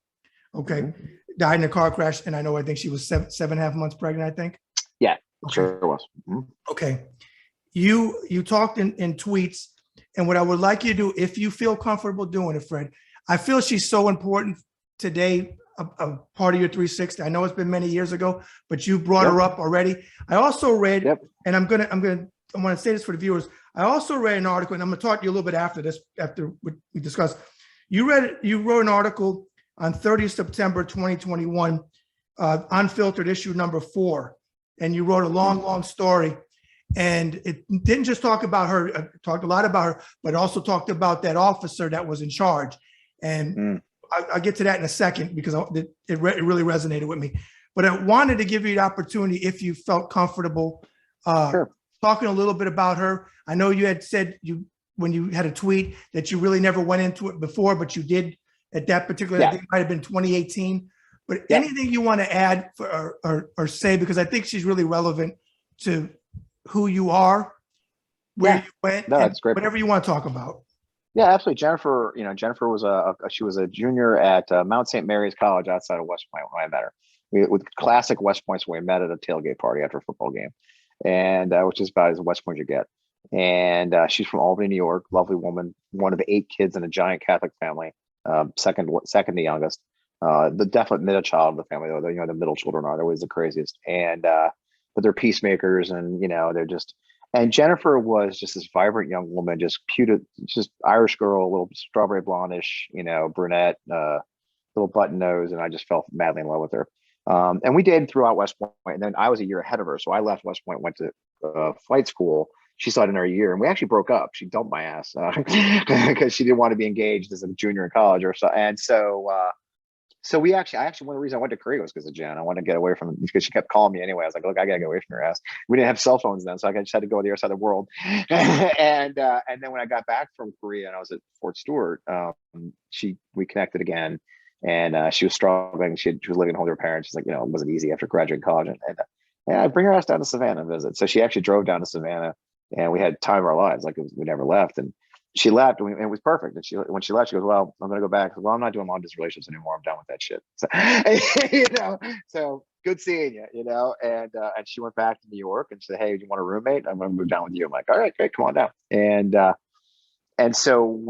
Speaker 1: Okay. Mm-hmm. Died in a car crash. And I think she was 7.5 months pregnant, I think.
Speaker 2: Yeah,
Speaker 1: okay.
Speaker 2: Sure it was. Mm-hmm.
Speaker 1: Okay. You talked in tweets, and what I would like you to do, if you feel comfortable doing it, Fred, I feel she's so important today, a part of your 360. I know it's been many years ago, but you brought her up already. I also read, and I want to say this for the viewers. I also read an article, and I'm going to talk to you a little bit after this, after we discuss. You wrote an article on 30th September 2021, Unfiltered issue number 4, and you wrote a long story. And it didn't just talk about her, it talked a lot about her, but also talked about that officer that was in charge. And I'll get to that in a second because it really resonated with me. But I wanted to give you the opportunity, if you felt comfortable,
Speaker 2: Sure.
Speaker 1: Talking a little bit about her. I know you had said when you had a tweet that you really never went into it before, but you did at that particular, I think it might have been 2018. But anything you want to add or say, because I think she's really relevant to who you are, where you went,
Speaker 2: no, that's great.
Speaker 1: Whatever you want to talk about.
Speaker 2: Yeah, absolutely. Jennifer was she was a junior at Mount St. Mary's College outside of West Point when I met her. With classic West Points, when we met at a tailgate party after a football game, and which is about as West Point you get. And she's from Albany, New York. Lovely woman, one of 8 kids in a giant Catholic family, second to youngest. The definite middle child of the family, though. The middle children are always the craziest, and but they're peacemakers, and they're just. And Jennifer was just this vibrant young woman, just Irish girl, a little strawberry blondish, brunette, little button nose, and I just fell madly in love with her. And we dated throughout West Point, and then I was a year ahead of her, so I left West Point, went to flight school. She started in her year, and we actually broke up. She dumped my ass because she didn't want to be engaged as a junior in college or so. And so I actually one of the reasons I went to Korea was because of Jen. I wanted to get away from, because she kept calling me anyway. I was like, look, I gotta get away from your ass. We didn't have cell phones then, so I just had to go to the other side of the world. and then when I got back from Korea and I was at Fort Stewart, we connected again, and she was struggling. She was living home with her parents. She's like, it wasn't easy after graduating college, and I bring her ass down to Savannah and visit. So she actually drove down to Savannah, and we had time of our lives. Like we never left. And she left, and it was perfect. And when she left, she goes, "Well, I'm going to go back." I said, "Well, I'm not doing long distance relationships anymore. I'm done with that shit." So, so good seeing you, And she went back to New York and said, "Hey, do you want a roommate? I'm going to move down with you." I'm like, "All right, great, come on down." And And so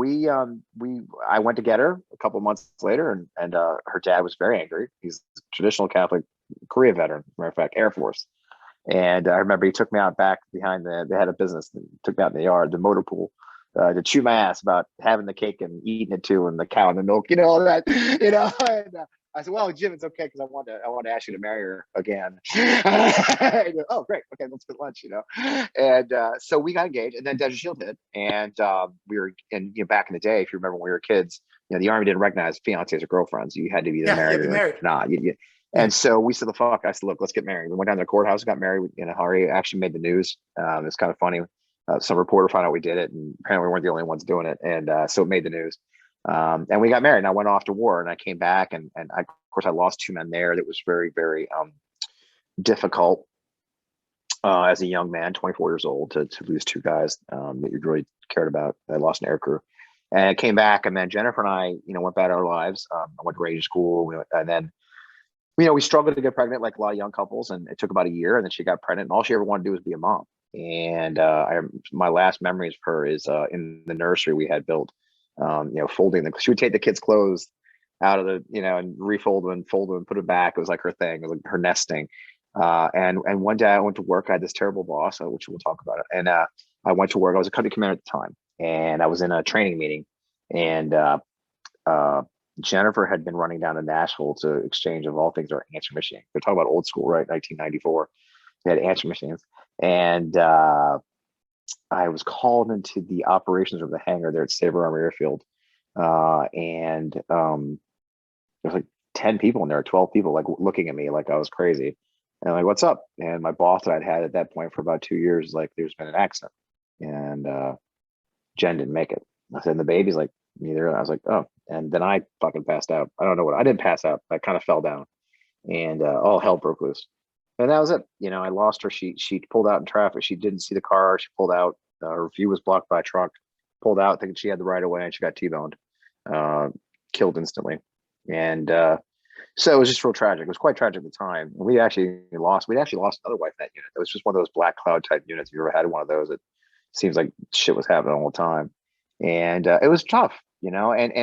Speaker 2: I went to get her a couple of months later, and her dad was very angry. He's a traditional Catholic Korea veteran, matter of fact, Air Force. And I remember he took me out back behind they had a business, and took me out in the yard, the motor pool, to chew my ass about having the cake and eating it too, and the cow and the milk, all that, And I said, "Well, Jim, it's okay because I want to ask you to marry her again." Goes, "Oh, great, okay, let's get lunch," And so we got engaged, and then Desert Shield hit, and we were, and back in the day, if you remember when we were kids, the Army didn't recognize fiancés or girlfriends. You had to be either married
Speaker 1: be
Speaker 2: or
Speaker 1: married.
Speaker 2: not. And so we said, "The fuck!" I said, "Look, let's get married." We went down to the courthouse, got married in a hurry. Actually made the news. It's kind of funny. Some reporter found out we did it, and apparently we weren't the only ones doing it. And so it made the news. And we got married, and I went off to war, and I came back, and of course I lost 2 men there. That was very, very difficult as a young man, 24 years old, to lose 2 guys that you really cared about. I lost an air crew, and I came back, and then Jennifer and I, went about our lives. I went to radio school, and then we struggled to get pregnant like a lot of young couples, and it took about a year, and then she got pregnant, and all she ever wanted to do was be a mom. And my last memories of her is in the nursery we had built, folding she would take the kids' clothes out of the, and refold them and fold them and put it back. It was like her thing. It was like her nesting. And one day I went to work. I had this terrible boss, which we'll talk about it. And I went to work. I was a company commander at the time, and I was in a training meeting, and Jennifer had been running down to Nashville to exchange, of all things, our answer machine. They're talking about old school, right? 1994. They had answer machines. And I was called into the operations room of the hangar there at Sabre Army Airfield. And there was like 10 people in there, 12 people, like looking at me like I was crazy. And I'm like, "What's up?" And my boss that I'd had at that point for about 2 years is like, "There's been an accident, and Jen didn't make it." I said, "And the baby's?" Like, "Neither." And I was like, "Oh." And then I fucking passed out. I don't know what, I didn't pass out. I kind of fell down, and all hell broke loose. And that was it. I lost her. She pulled out in traffic. She didn't see the car. She pulled out. Her view was blocked by a truck. Pulled out, thinking she had the right of way, and she got T-boned, killed instantly. And so it was just real tragic. It was quite tragic at the time. We'd actually lost another wife in that unit. It was just one of those black cloud type units. If you ever had one of those, it seems like shit was happening all the time. And it was tough, And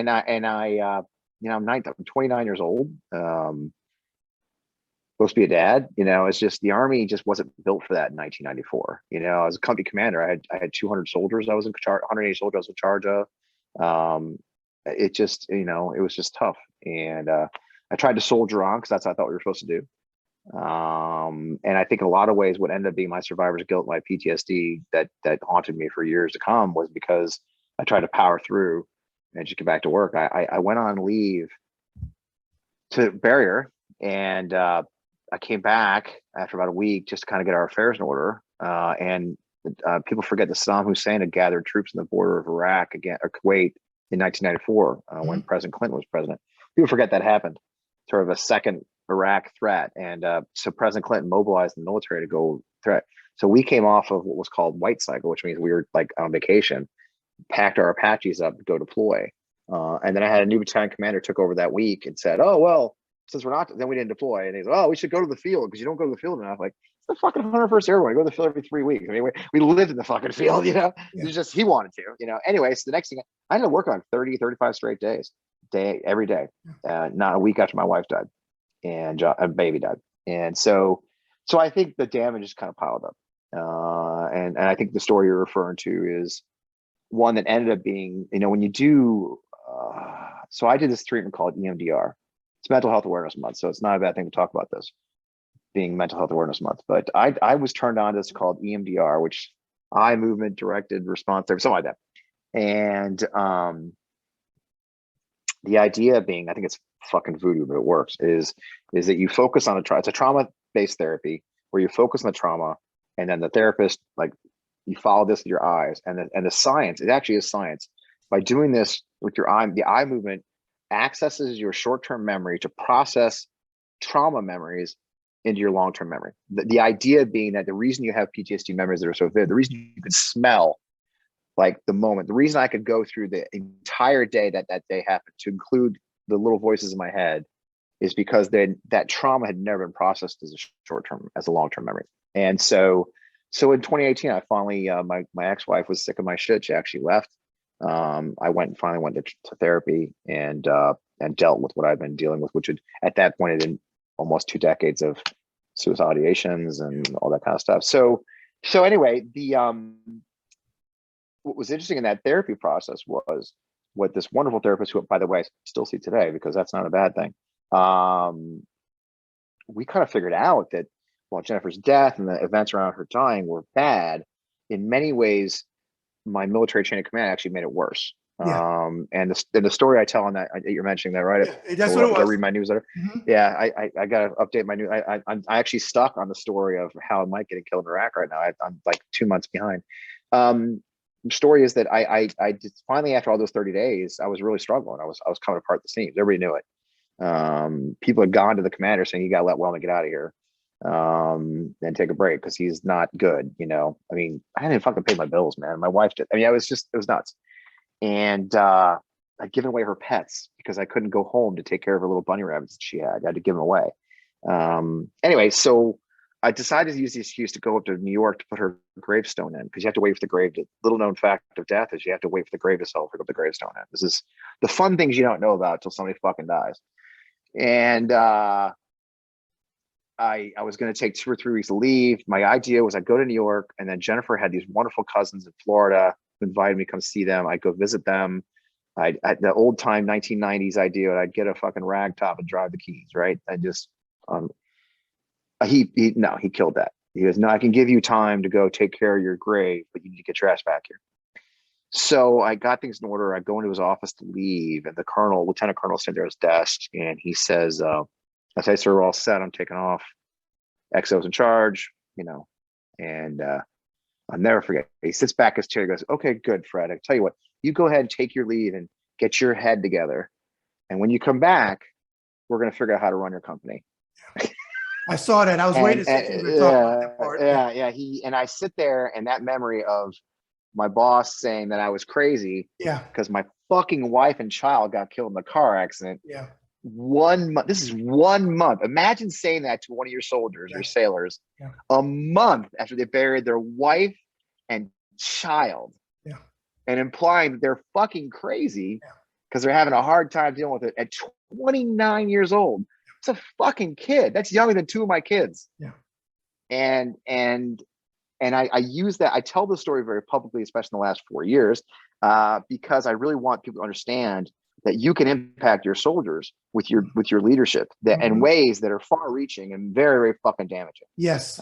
Speaker 2: I'm 29 years old. Supposed to be a dad, it's just the Army just wasn't built for that in 1994. As a company commander, I had 200 soldiers I was in charge, 180 soldiers I was in charge of. It just, it was just tough. And I tried to soldier on because that's what I thought we were supposed to do. And I think in a lot of ways, what ended up being my survivor's guilt, my PTSD that haunted me for years to come, was because I tried to power through and just get back to work. I went on leave to bury her, and I came back after about a week just to kind of get our affairs in order. And people forget that Saddam Hussein had gathered troops on the border of Iraq or Kuwait in 1994 when President Clinton was president. People forget that happened, sort of a second Iraq threat. And so President Clinton mobilized the military to go threat. So we came off of what was called white cycle, which means we were like on vacation, packed our Apaches up to go deploy. And then I had a new battalion commander took over that week and said, "Oh, well, since we're not," then we didn't deploy. And he's like, "Oh, we should go to the field because you don't go to the field enough." Like, it's the fucking 101st Airborne. I go to the field every 3 weeks. I mean, we lived in the fucking field, Yeah. It was just, he wanted to, Anyway, so the next thing, I ended up working on 30, 35 straight days, every day, not a week after my wife died and a baby died. And so I think the damage just kind of piled up. And I think the story you're referring to is one that ended up being, when you do, so I did this treatment called EMDR. It's Mental Health Awareness Month, so it's not a bad thing to talk about this being Mental Health Awareness Month. But I was turned on to this called EMDR, which eye movement directed response therapy, something like that. And the idea being, I think it's fucking voodoo, but it works, is that you focus on it's a trauma-based therapy where you focus on the trauma, and then the therapist, like, you follow this with your eyes, and the science, it actually is science. By doing this with your eye, the eye movement accesses your short-term memory to process trauma memories into your long-term memory. The idea being that the reason you have PTSD memories that are so vivid, the reason you can smell like the moment, the reason I could go through the entire day that day happened, to include the little voices in my head, is because then that trauma had never been processed as a short-term, as a long-term memory. And so in 2018, I finally, my ex-wife was sick of my shit. She actually left. I finally went to therapy and dealt with what I've been dealing with, which had, at that point had been almost 2 decades of suicide ideations and all that kind of stuff. So anyway, what was interesting in that therapy process was what this wonderful therapist, who, by the way, I still see today, because that's not a bad thing. We kind of figured out that while Jennifer's death and the events around her dying were bad, in many ways, my military chain of command actually made it worse.
Speaker 1: Yeah.
Speaker 2: And the story I tell on that, you're mentioning that, right?
Speaker 1: Yeah, that's what it was.
Speaker 2: I read my newsletter.
Speaker 1: Mm-hmm.
Speaker 2: Yeah, I got to update my new. I'm actually stuck on the story of how Mike getting killed in Iraq right now. I'm like 2 months behind. The story is that I just finally, after all those 30 days, I was really struggling. I was coming apart at the seams. Everybody knew it. People had gone to the commander saying, "You got to let Wellman get out of here, and take a break because he's not good." I mean, I hadn't fucking paid my bills, man. My wife did. I mean, it was nuts. And I'd given away her pets because I couldn't go home to take care of her little bunny rabbits that she had. I had to give them away. Anyway, so I decided to use the excuse to go up to New York to put her gravestone in, because you have to wait for the grave. Little known fact of death is you have to wait for the grave to settle to put the gravestone in. This is the fun things you don't know about until somebody fucking dies. And I was going to take 2 or 3 weeks to leave. My idea was I'd go to New York, and then Jennifer had these wonderful cousins in Florida who invited me to come see them. I'd go visit them. The old time 1990s idea, I'd get a fucking rag top and drive the keys, right? I just, he killed that. He goes, "No, I can give you time to go take care of your grave, but you need to get your ass back here." So I got things in order. I go into his office to leave, and the lieutenant colonel, sitting there at his desk, and he says, "I say, sir, we're all set. I'm taking off. XO's in charge, and I'll never forget." He sits back in his chair. He goes, "Okay, good, Fred. I tell you what, you go ahead and take your leave and get your head together. And when you come back, we're going to figure out how to run your company."
Speaker 1: I saw that. I was waiting to see if you were talking about that part.
Speaker 2: Yeah. I sit there, and that memory of my boss saying that I was crazy.
Speaker 1: Yeah.
Speaker 2: Because my fucking wife and child got killed in a car accident.
Speaker 1: Yeah.
Speaker 2: 1 month. This is 1 month. Imagine saying that to one of your soldiers, your sailors, a month after they buried their wife and child, and implying that they're fucking crazy because they're having a hard time dealing with it at 29 years old. It's a fucking kid. That's younger than 2 of my kids.
Speaker 1: Yeah.
Speaker 2: And I use that. I tell the story very publicly, especially in the last 4 years, because I really want people to understand that you can impact your soldiers with your leadership in ways that are far-reaching and very, very fucking damaging.
Speaker 1: Yes.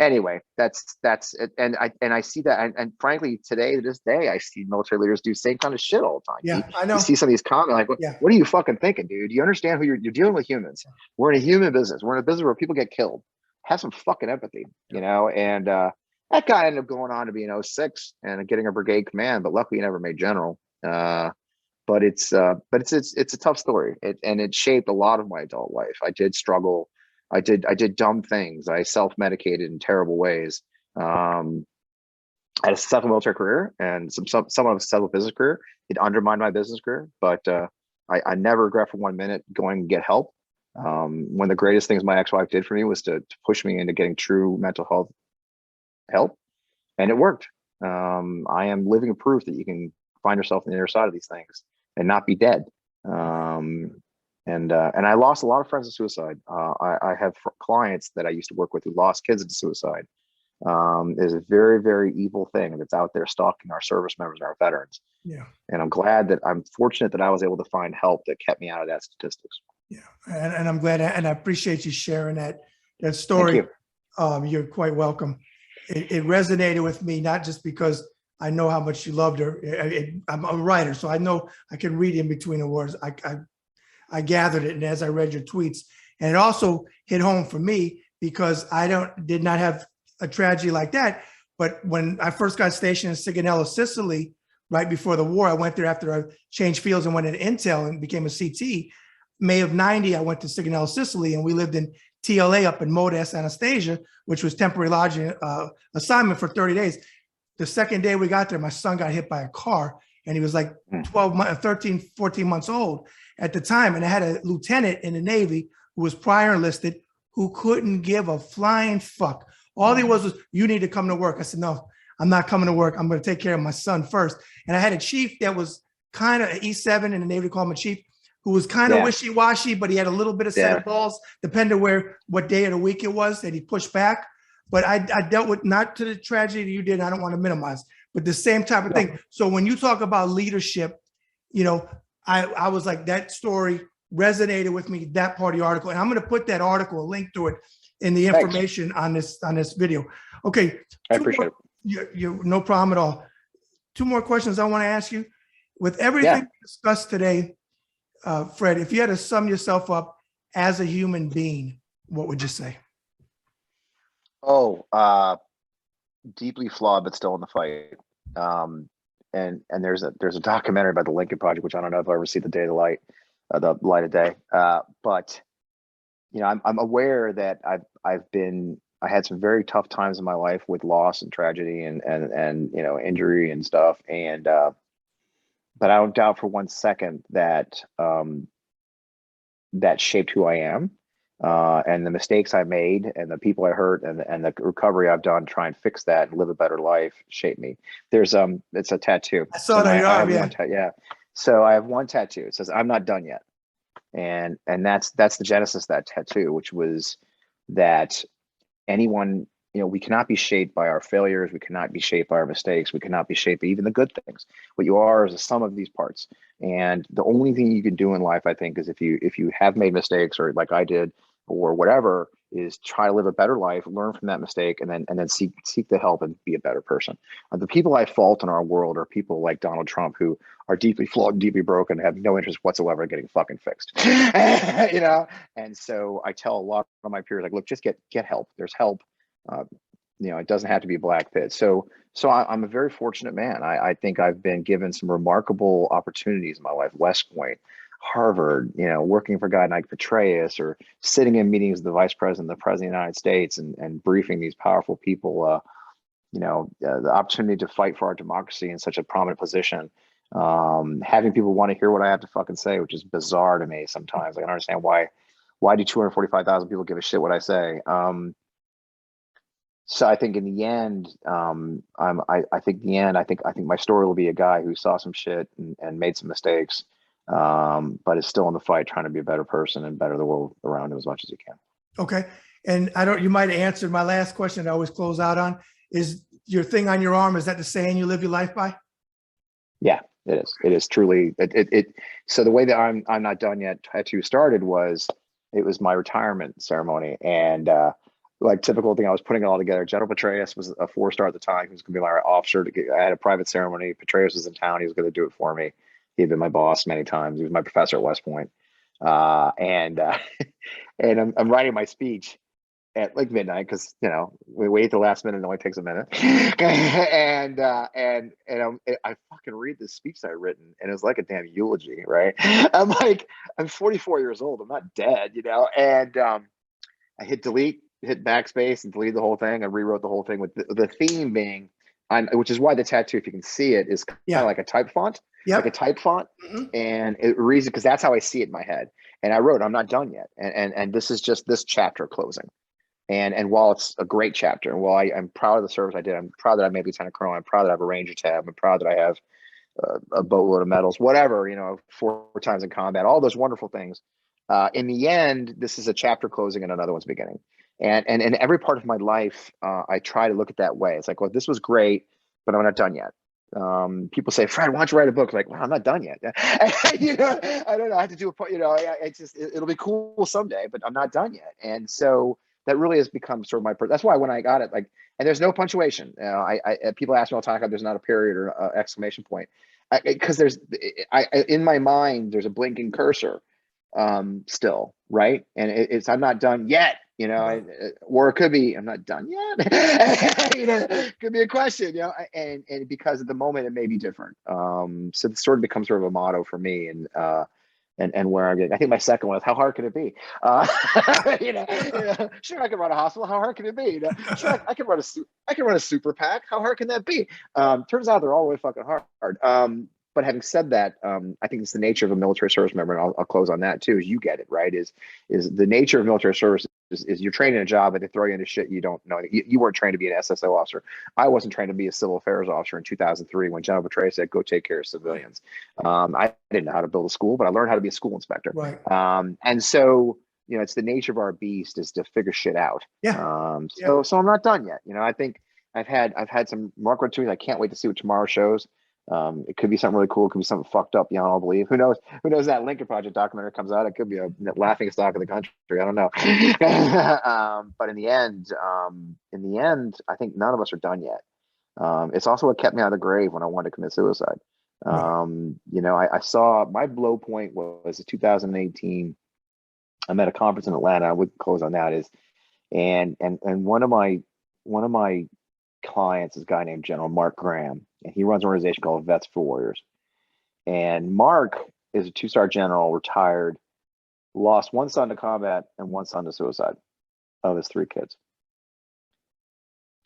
Speaker 2: Anyway, that's it. And I see that, and frankly, today, to this day, I see military leaders do the same kind of shit all the time.
Speaker 1: Yeah, I know.
Speaker 2: You see some of these comments like, what are you fucking thinking, dude? Do you understand who you're dealing with? Humans. We're in a human business. We're in a business where people get killed. Have some fucking empathy, and that guy ended up going on to be in 06 and getting a brigade command, but luckily he never made general. But it's a tough story. It shaped a lot of my adult life. I did struggle. I did dumb things. I self-medicated in terrible ways. I had a successful military career and somewhat of a successful business career. It undermined my business career, but I never regret for 1 minute going to get help. One of the greatest things my ex-wife did for me was to push me into getting true mental health help, and it worked. I am living proof that you can find yourself on the other side of these things and not be dead. And I lost a lot of friends to suicide. I have clients that I used to work with who lost kids to suicide. Is a very, very evil thing that's out there stalking our service members and our veterans.
Speaker 1: Yeah.
Speaker 2: And I'm fortunate that I was able to find help that kept me out of that statistics.
Speaker 1: Yeah. And I'm glad, and I appreciate you sharing that story.
Speaker 2: Thank you.
Speaker 1: You're quite welcome. It resonated with me, not just because I know how much you loved her. I'm a writer, so I know I can read in between the words. I gathered it, and as I read your tweets, and it also hit home for me because I did not have a tragedy like that. But when I first got stationed in Sigonella, Sicily, right before the war, I went there after I changed fields and went into Intel and became a CT. May of '90, I went to Sigonella, Sicily, and we lived in TLA up in Modest, Anastasia, which was temporary lodging assignment for 30 days. The second day we got there, my son got hit by a car, and he was like 13, 14 months old at the time. And I had a lieutenant in the Navy who was prior enlisted who couldn't give a flying fuck. All he was, you need to come to work. I said, no, I'm not coming to work. I'm going to take care of my son first. And I had a chief that was kind of E7 in the Navy, call him a chief, who was kind of wishy-washy, but he had a little bit of set of balls, depending what day of the week it was that he pushed back. But I dealt with, not to the tragedy you did, I don't want to minimize, but the same type of thing. So when you talk about leadership, you know, I was like, that story resonated with me, that part of the article. And I'm going to put that article, a link to it, in the information on this video. Okay.
Speaker 2: I appreciate it.
Speaker 1: You no problem at all. Two more questions I want to ask you. With everything discussed today, Fred, if you had to sum yourself up as a human being, what would you say?
Speaker 2: Deeply flawed, but still in the fight. And there's a documentary about the Lincoln Project, which I don't know if I ever see the light of day. But you know, I'm aware that I had some very tough times in my life with loss and tragedy and you know, injury and stuff. And but I don't doubt for 1 second that that shaped who I am. And the mistakes I made and the people I hurt and the recovery I've done to try and fix that and live a better life shaped me. There's it's a tattoo.
Speaker 1: I saw that on your arm,
Speaker 2: So I have one tattoo. It says, "I'm not done yet." And that's the genesis of that tattoo, which was that anyone, you know, we cannot be shaped by our failures. We cannot be shaped by our mistakes. We cannot be shaped by even the good things. What you are is a sum of these parts. And the only thing you can do in life, I think, is if you have made mistakes, or like I did, or whatever, is try to live a better life, learn from that mistake, and then seek the help and be a better person. The people I fault in our world are people like Donald Trump, who are deeply flawed, deeply broken, have no interest whatsoever in getting fucking fixed. You know? And so I tell a lot of my peers, like, look, just get help. There's help. You know, it doesn't have to be a black pit. So I'm a very fortunate man. I think I've been given some remarkable opportunities in my life. West Point, Harvard, you know, working for a guy like Petraeus, or sitting in meetings with the vice president, the president of the United States, and briefing these powerful people, you know, the opportunity to fight for our democracy in such a prominent position, having people want to hear what I have to fucking say, which is bizarre to me sometimes. I don't understand why do 245,000 people give a shit what I say? So I think in the end, I think my story will be a guy who saw some shit and made some mistakes, but is still in the fight, trying to be a better person and better the world around him as much as he can. Okay.
Speaker 1: And you might have answered my last question that I always close out on, is your thing on your arm, is that the saying you live your life by?
Speaker 2: Yeah, it is. It is truly so the way that I'm not done yet tattoo started was, it was my retirement ceremony. And like typical thing, I was putting it all together. General Petraeus was a 4-star at the time. He was going to be my officer. I had a private ceremony. Petraeus was in town. He was going to do it for me. He had been my boss many times. He was my professor at West Point. And I'm writing my speech at like midnight, because you know we wait the last minute. It only takes a minute. and I fucking read this speech that I written, and it's like a damn eulogy, right? I'm like, I'm 44 years old. I'm not dead, you know. And I hit delete, hit backspace, and delete the whole thing. I rewrote the whole thing with the theme being, which is why the tattoo, if you can see it, is kind of like a type font. Like a type font. And it reads it because that's how I see it in my head. And I wrote, "I'm not done yet." And this is just this chapter closing. And while it's a great chapter, and while I'm proud of the service I did, I'm proud that I made Lieutenant Colonel, I'm proud that I have a Ranger tab, I'm proud that I have a boatload of medals, whatever, you know, 4 times in combat, all those wonderful things. In the end, this is a chapter closing and another one's beginning. And in every part of my life, I try to look at that way. It's like, well, this was great, but I'm not done yet. People say, "Fred, why don't you write a book?" Like, well, I'm not done yet. You know, I don't know. I have to do a, you know, it'll be cool someday, but I'm not done yet. And so that really has become sort of my, that's why when I got it, like, and there's no punctuation. You know, people ask me all the time, there's not a period or a exclamation point, because in my mind, there's a blinking cursor still, right? And it's, I'm not done yet, you know, or it could be, I'm not done yet. You know, it could be a question, you know, and because at the moment it may be different. So it sort of becomes sort of a motto for me. And where I'm getting, I think my second one is, how hard can it be? You know, sure, I can run a hospital. How hard can it be? You know, sure, I can run a super PAC. How hard can that be? Turns out they're all really fucking hard. But having said that, I think it's the nature of a military service member, and I'll close on that too. Is you get it right? Is the nature of military service is you're trained in a job, but they throw you into shit you don't know. You weren't trained to be an SSO officer. I wasn't trained to be a civil affairs officer in 2003 when General Petraeus said, "Go take care of civilians." I didn't know how to build a school, but I learned how to be a school inspector.
Speaker 1: Right.
Speaker 2: And so, it's the nature of our beast is to figure shit out.
Speaker 1: Yeah.
Speaker 2: So I'm not done yet. I think I've had some remarkable opportunities. I can't wait to see what tomorrow shows. It could be something really cool. It could be something fucked up beyond all belief. Who knows? Who knows that Lincoln Project documentary comes out? It could be a laughing stock of the country. I don't know. But in the end, I think none of us are done yet. It's also what kept me out of the grave when I wanted to commit suicide. I saw my blow point was 2018. I'm at a conference in Atlanta. I would close on that and one of my clients is a guy named General Mark Graham, and he runs an organization called Vets for Warriors. And Mark is a 2-star general, retired, lost one son to combat and one son to suicide of his 3 kids.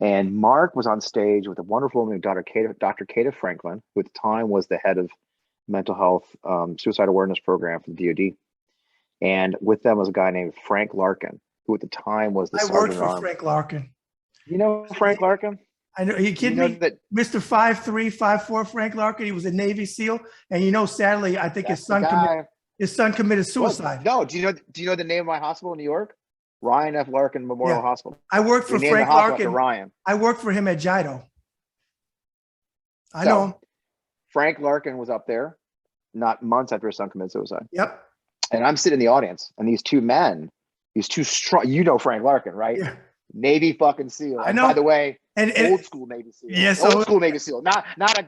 Speaker 2: And Mark was on stage with a wonderful woman, Dr. Kata Franklin, who at the time was the head of mental health suicide awareness program for the DoD. And with them was a guy named Frank Larkin, who at the time was the sergeant.
Speaker 1: I worked for Frank Larkin.
Speaker 2: You know Frank Larkin?
Speaker 1: I know. Are you kidding me? That Mr. 5'3", 5'4", Frank Larkin. He was a Navy SEAL, and sadly, I think his son committed suicide.
Speaker 2: Well, no, do you know the name of my hospital in New York? Ryan F. Larkin Memorial Hospital.
Speaker 1: I worked for Frank Larkin.
Speaker 2: Ryan.
Speaker 1: I worked for him at JIDO. I know him.
Speaker 2: Frank Larkin was up there, not months after his son committed suicide.
Speaker 1: Yep.
Speaker 2: And I'm sitting in the audience, and these 2 men, these 2 strong, Frank Larkin, right?
Speaker 1: Yeah.
Speaker 2: Navy fucking SEAL.
Speaker 1: I know.
Speaker 2: By the way,
Speaker 1: and
Speaker 2: old school Navy SEAL.
Speaker 1: Yes,
Speaker 2: old school Navy SEAL. Not a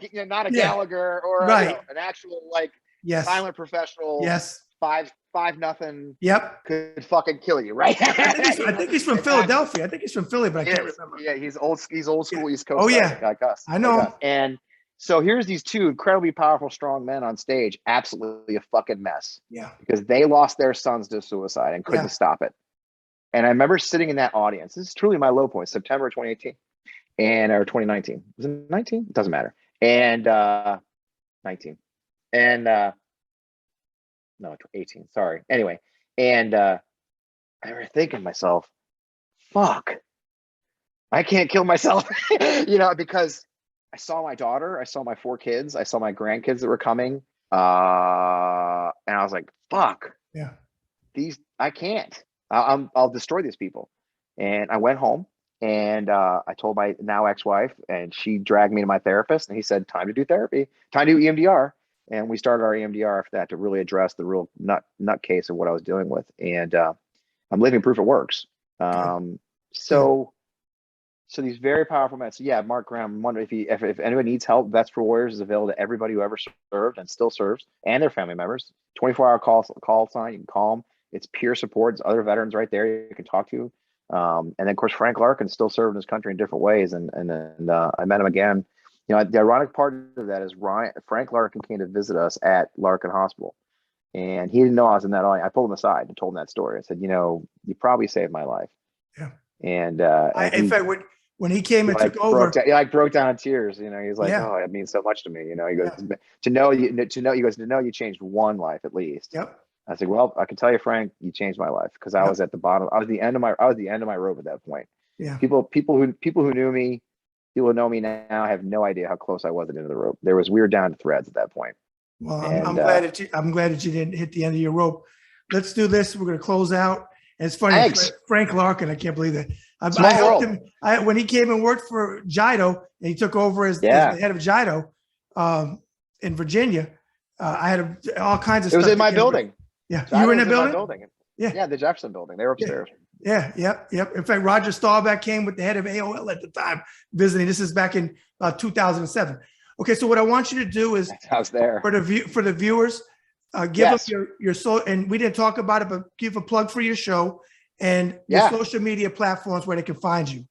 Speaker 2: Gallagher or
Speaker 1: right.
Speaker 2: An actual silent professional.
Speaker 1: Yes.
Speaker 2: 5-0.
Speaker 1: Yep.
Speaker 2: Could fucking kill you, right?
Speaker 1: I think he's from Philadelphia. I think he's from Philly, but I can't remember.
Speaker 2: Yeah, he's old school East Coast.
Speaker 1: Oh yeah,
Speaker 2: like us.
Speaker 1: I know.
Speaker 2: And so here's these 2 incredibly powerful, strong men on stage, absolutely a fucking mess.
Speaker 1: Yeah.
Speaker 2: Because they lost their sons to suicide and couldn't stop it. And I remember sitting in that audience. This is truly my low point, September 2018 or 2019. Was it 19? It doesn't matter. And 19. And no, 18. Sorry. Anyway. And I remember thinking to myself, fuck, I can't kill myself. Because I saw my daughter, I saw my 4 kids, I saw my grandkids that were coming. And I was like, fuck.
Speaker 1: Yeah.
Speaker 2: I can't. I'll destroy these people. And I went home and I told my now ex-wife, and she dragged me to my therapist, and he said, time to do therapy, time to do EMDR. And we started our EMDR after that to really address the real nut case of what I was dealing with. And I'm living proof it works. So these very powerful men. So yeah, Mark Graham, I'm wondering if anyone needs help, Vets for Warriors is available to everybody who ever served and still serves, and their family members. 24-hour call sign. You can call them. It's peer support. It's other veterans right there you can talk to. And then of course Frank Larkin still serving his country in different ways. And I met him again. The ironic part of that is Frank Larkin came to visit us at Larkin Hospital, and he didn't know I was in that audience. I pulled him aside and told him that story. I said, you probably saved my life. Yeah. And
Speaker 1: in fact, when he came and took over,
Speaker 2: broke down in tears. He's like, oh, it means so much to me. He goes, to know you changed one life at least.
Speaker 1: Yep.
Speaker 2: I said, well, I can tell you, Frank, you changed my life, because I was at the bottom. I was the end of my rope at that point.
Speaker 1: Yeah.
Speaker 2: People who knew me, people who know me now have no idea how close I was at the end of the rope. We were down to threads at that point.
Speaker 1: Well, I'm glad that you didn't hit the end of your rope. Let's do this. We're going to close out. And it's funny, Frank Larkin, I can't believe that. I helped him when he came and worked for JIDO, and he took over as the head of JIDO in Virginia. I had all kinds of stuff.
Speaker 2: It was in my building.
Speaker 1: Yeah, you were in the building?
Speaker 2: Yeah, the Jefferson building. They were upstairs.
Speaker 1: Yeah. In fact, Roger Staubach came with the head of AOL at the time visiting. This is back in 2007. Okay, so what I want you to do is,
Speaker 2: I was there
Speaker 1: for the viewers, give us your and we didn't talk about it, but give a plug for your show and your social media platforms where they can find you.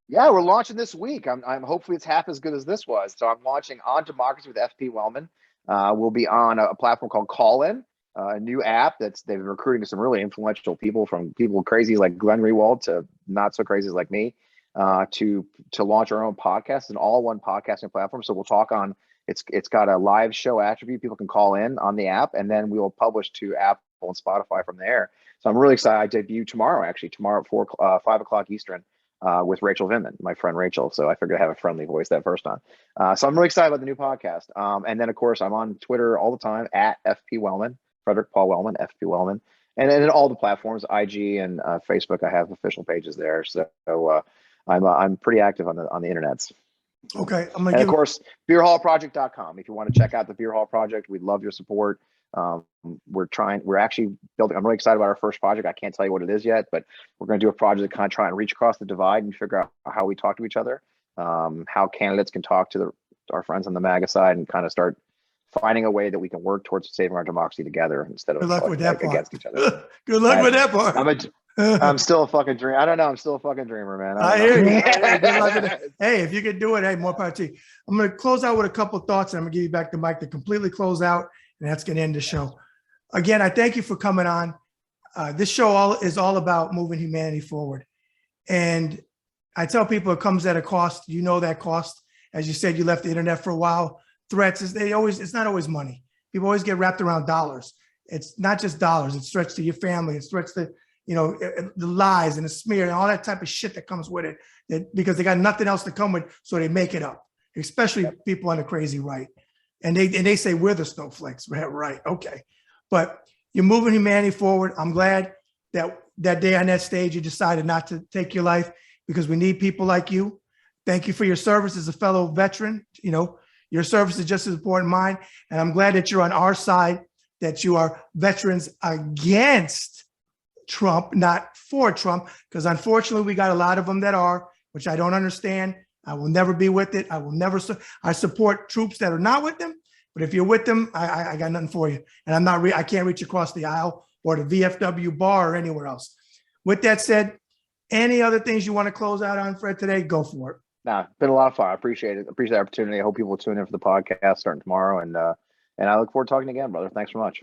Speaker 2: Yeah, we're launching this week. I'm hopefully it's half as good as this was. So I'm launching On Democracy with FP Wellman. We'll be on a platform called Call-In. A new app they've been recruiting some really influential people, from people crazy like Glenn Rewald to not so crazy like me, to launch our own podcast, an all-one podcasting platform. So we'll talk on it's got a live show attribute. People can call in on the app, and then we will publish to Apple and Spotify from there. So I'm really excited. I debut tomorrow, actually, tomorrow at 5 o'clock Eastern, with Rachel Vinman, my friend Rachel. So I figured I'd have a friendly voice that first time. So I'm really excited about the new podcast. And then, of course, I'm on Twitter all the time at FP Wellman, Frederick Paul Wellman, FP Wellman. And then all the platforms, IG and Facebook, I have official pages there. So I'm pretty active on the internets.
Speaker 1: Okay.
Speaker 2: And of course, beerhallproject.com. If you want to check out the Beer Hall Project, we'd love your support. We're actually building, I'm really excited about our first project. I can't tell you what it is yet, but we're going to do a project to kind of try and reach across the divide and figure out how we talk to each other, how candidates can talk to our friends on the MAGA side and kind of start finding a way that we can work towards saving our democracy together instead of against each other.
Speaker 1: Good luck with that part.
Speaker 2: I'm still a fucking dreamer. I don't know. I'm still a fucking dreamer, man.
Speaker 1: I hear you. Good luck with that. Hey, if you can do it, hey, more power to you. I'm going to close out with a couple of thoughts, and I'm going to give you back the mic to completely close out, and that's going to end the show. Again, I thank you for coming on. This show is all about moving humanity forward. And I tell people it comes at a cost. You know that cost. As you said, you left the internet for a while. Threats, it's not always money. People always get wrapped around dollars. It's not just dollars. It's threats to your family. It's threats to, the lies and the smear and all that type of shit that comes with it, because they got nothing else to come with, so they make it up, especially people on the crazy right. And they say we're the snowflakes. Right. Okay. But you're moving humanity forward. I'm glad that day on that stage, you decided not to take your life, because we need people like you. Thank you for your service as a fellow veteran. Your service is just as important as mine. And I'm glad that you're on our side, that you are veterans against Trump, not for Trump, because unfortunately we got a lot of them that are, which I don't understand. I will never be with it. I support troops that are not with them, but if you're with them, I got nothing for you. And I can't reach across the aisle or the VFW bar or anywhere else. With that said, any other things you want to close out on, Fred, today? Go for it.
Speaker 2: Nah, it's been a lot of fun. I appreciate it. Appreciate the opportunity. I hope people will tune in for the podcast starting tomorrow. And I look forward to talking again, brother. Thanks so much.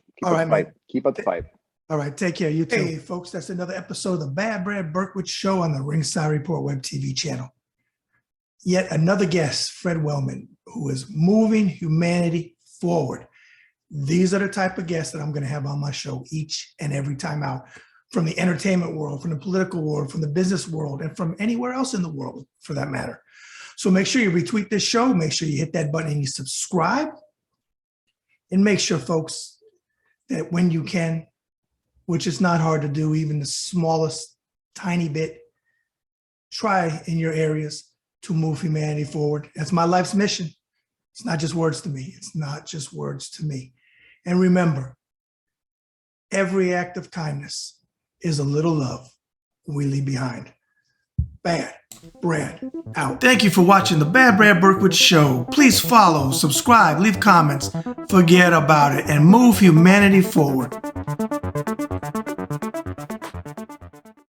Speaker 2: Keep up the fight. All right. Take care. You too. Hey, folks, that's another episode of the Bad Brad Berkwitt Show on the Ringside Report Web TV channel. Yet another guest, Fred Wellman, who is moving humanity forward. These are the type of guests that I'm going to have on my show each and every time out, from the entertainment world, from the political world, from the business world, and from anywhere else in the world, for that matter. So make sure you retweet this show. Make sure you hit that button and you subscribe. And make sure, folks, that when you can, which is not hard to do, even the smallest tiny bit, try in your areas to move humanity forward. That's my life's mission. It's not just words to me. It's not just words to me. And remember, every act of kindness is a little love we leave behind. Bad Brad out. Thank you for watching the Bad Brad Berkwitt Show. Please follow, subscribe, leave comments, forget about it, and move humanity forward.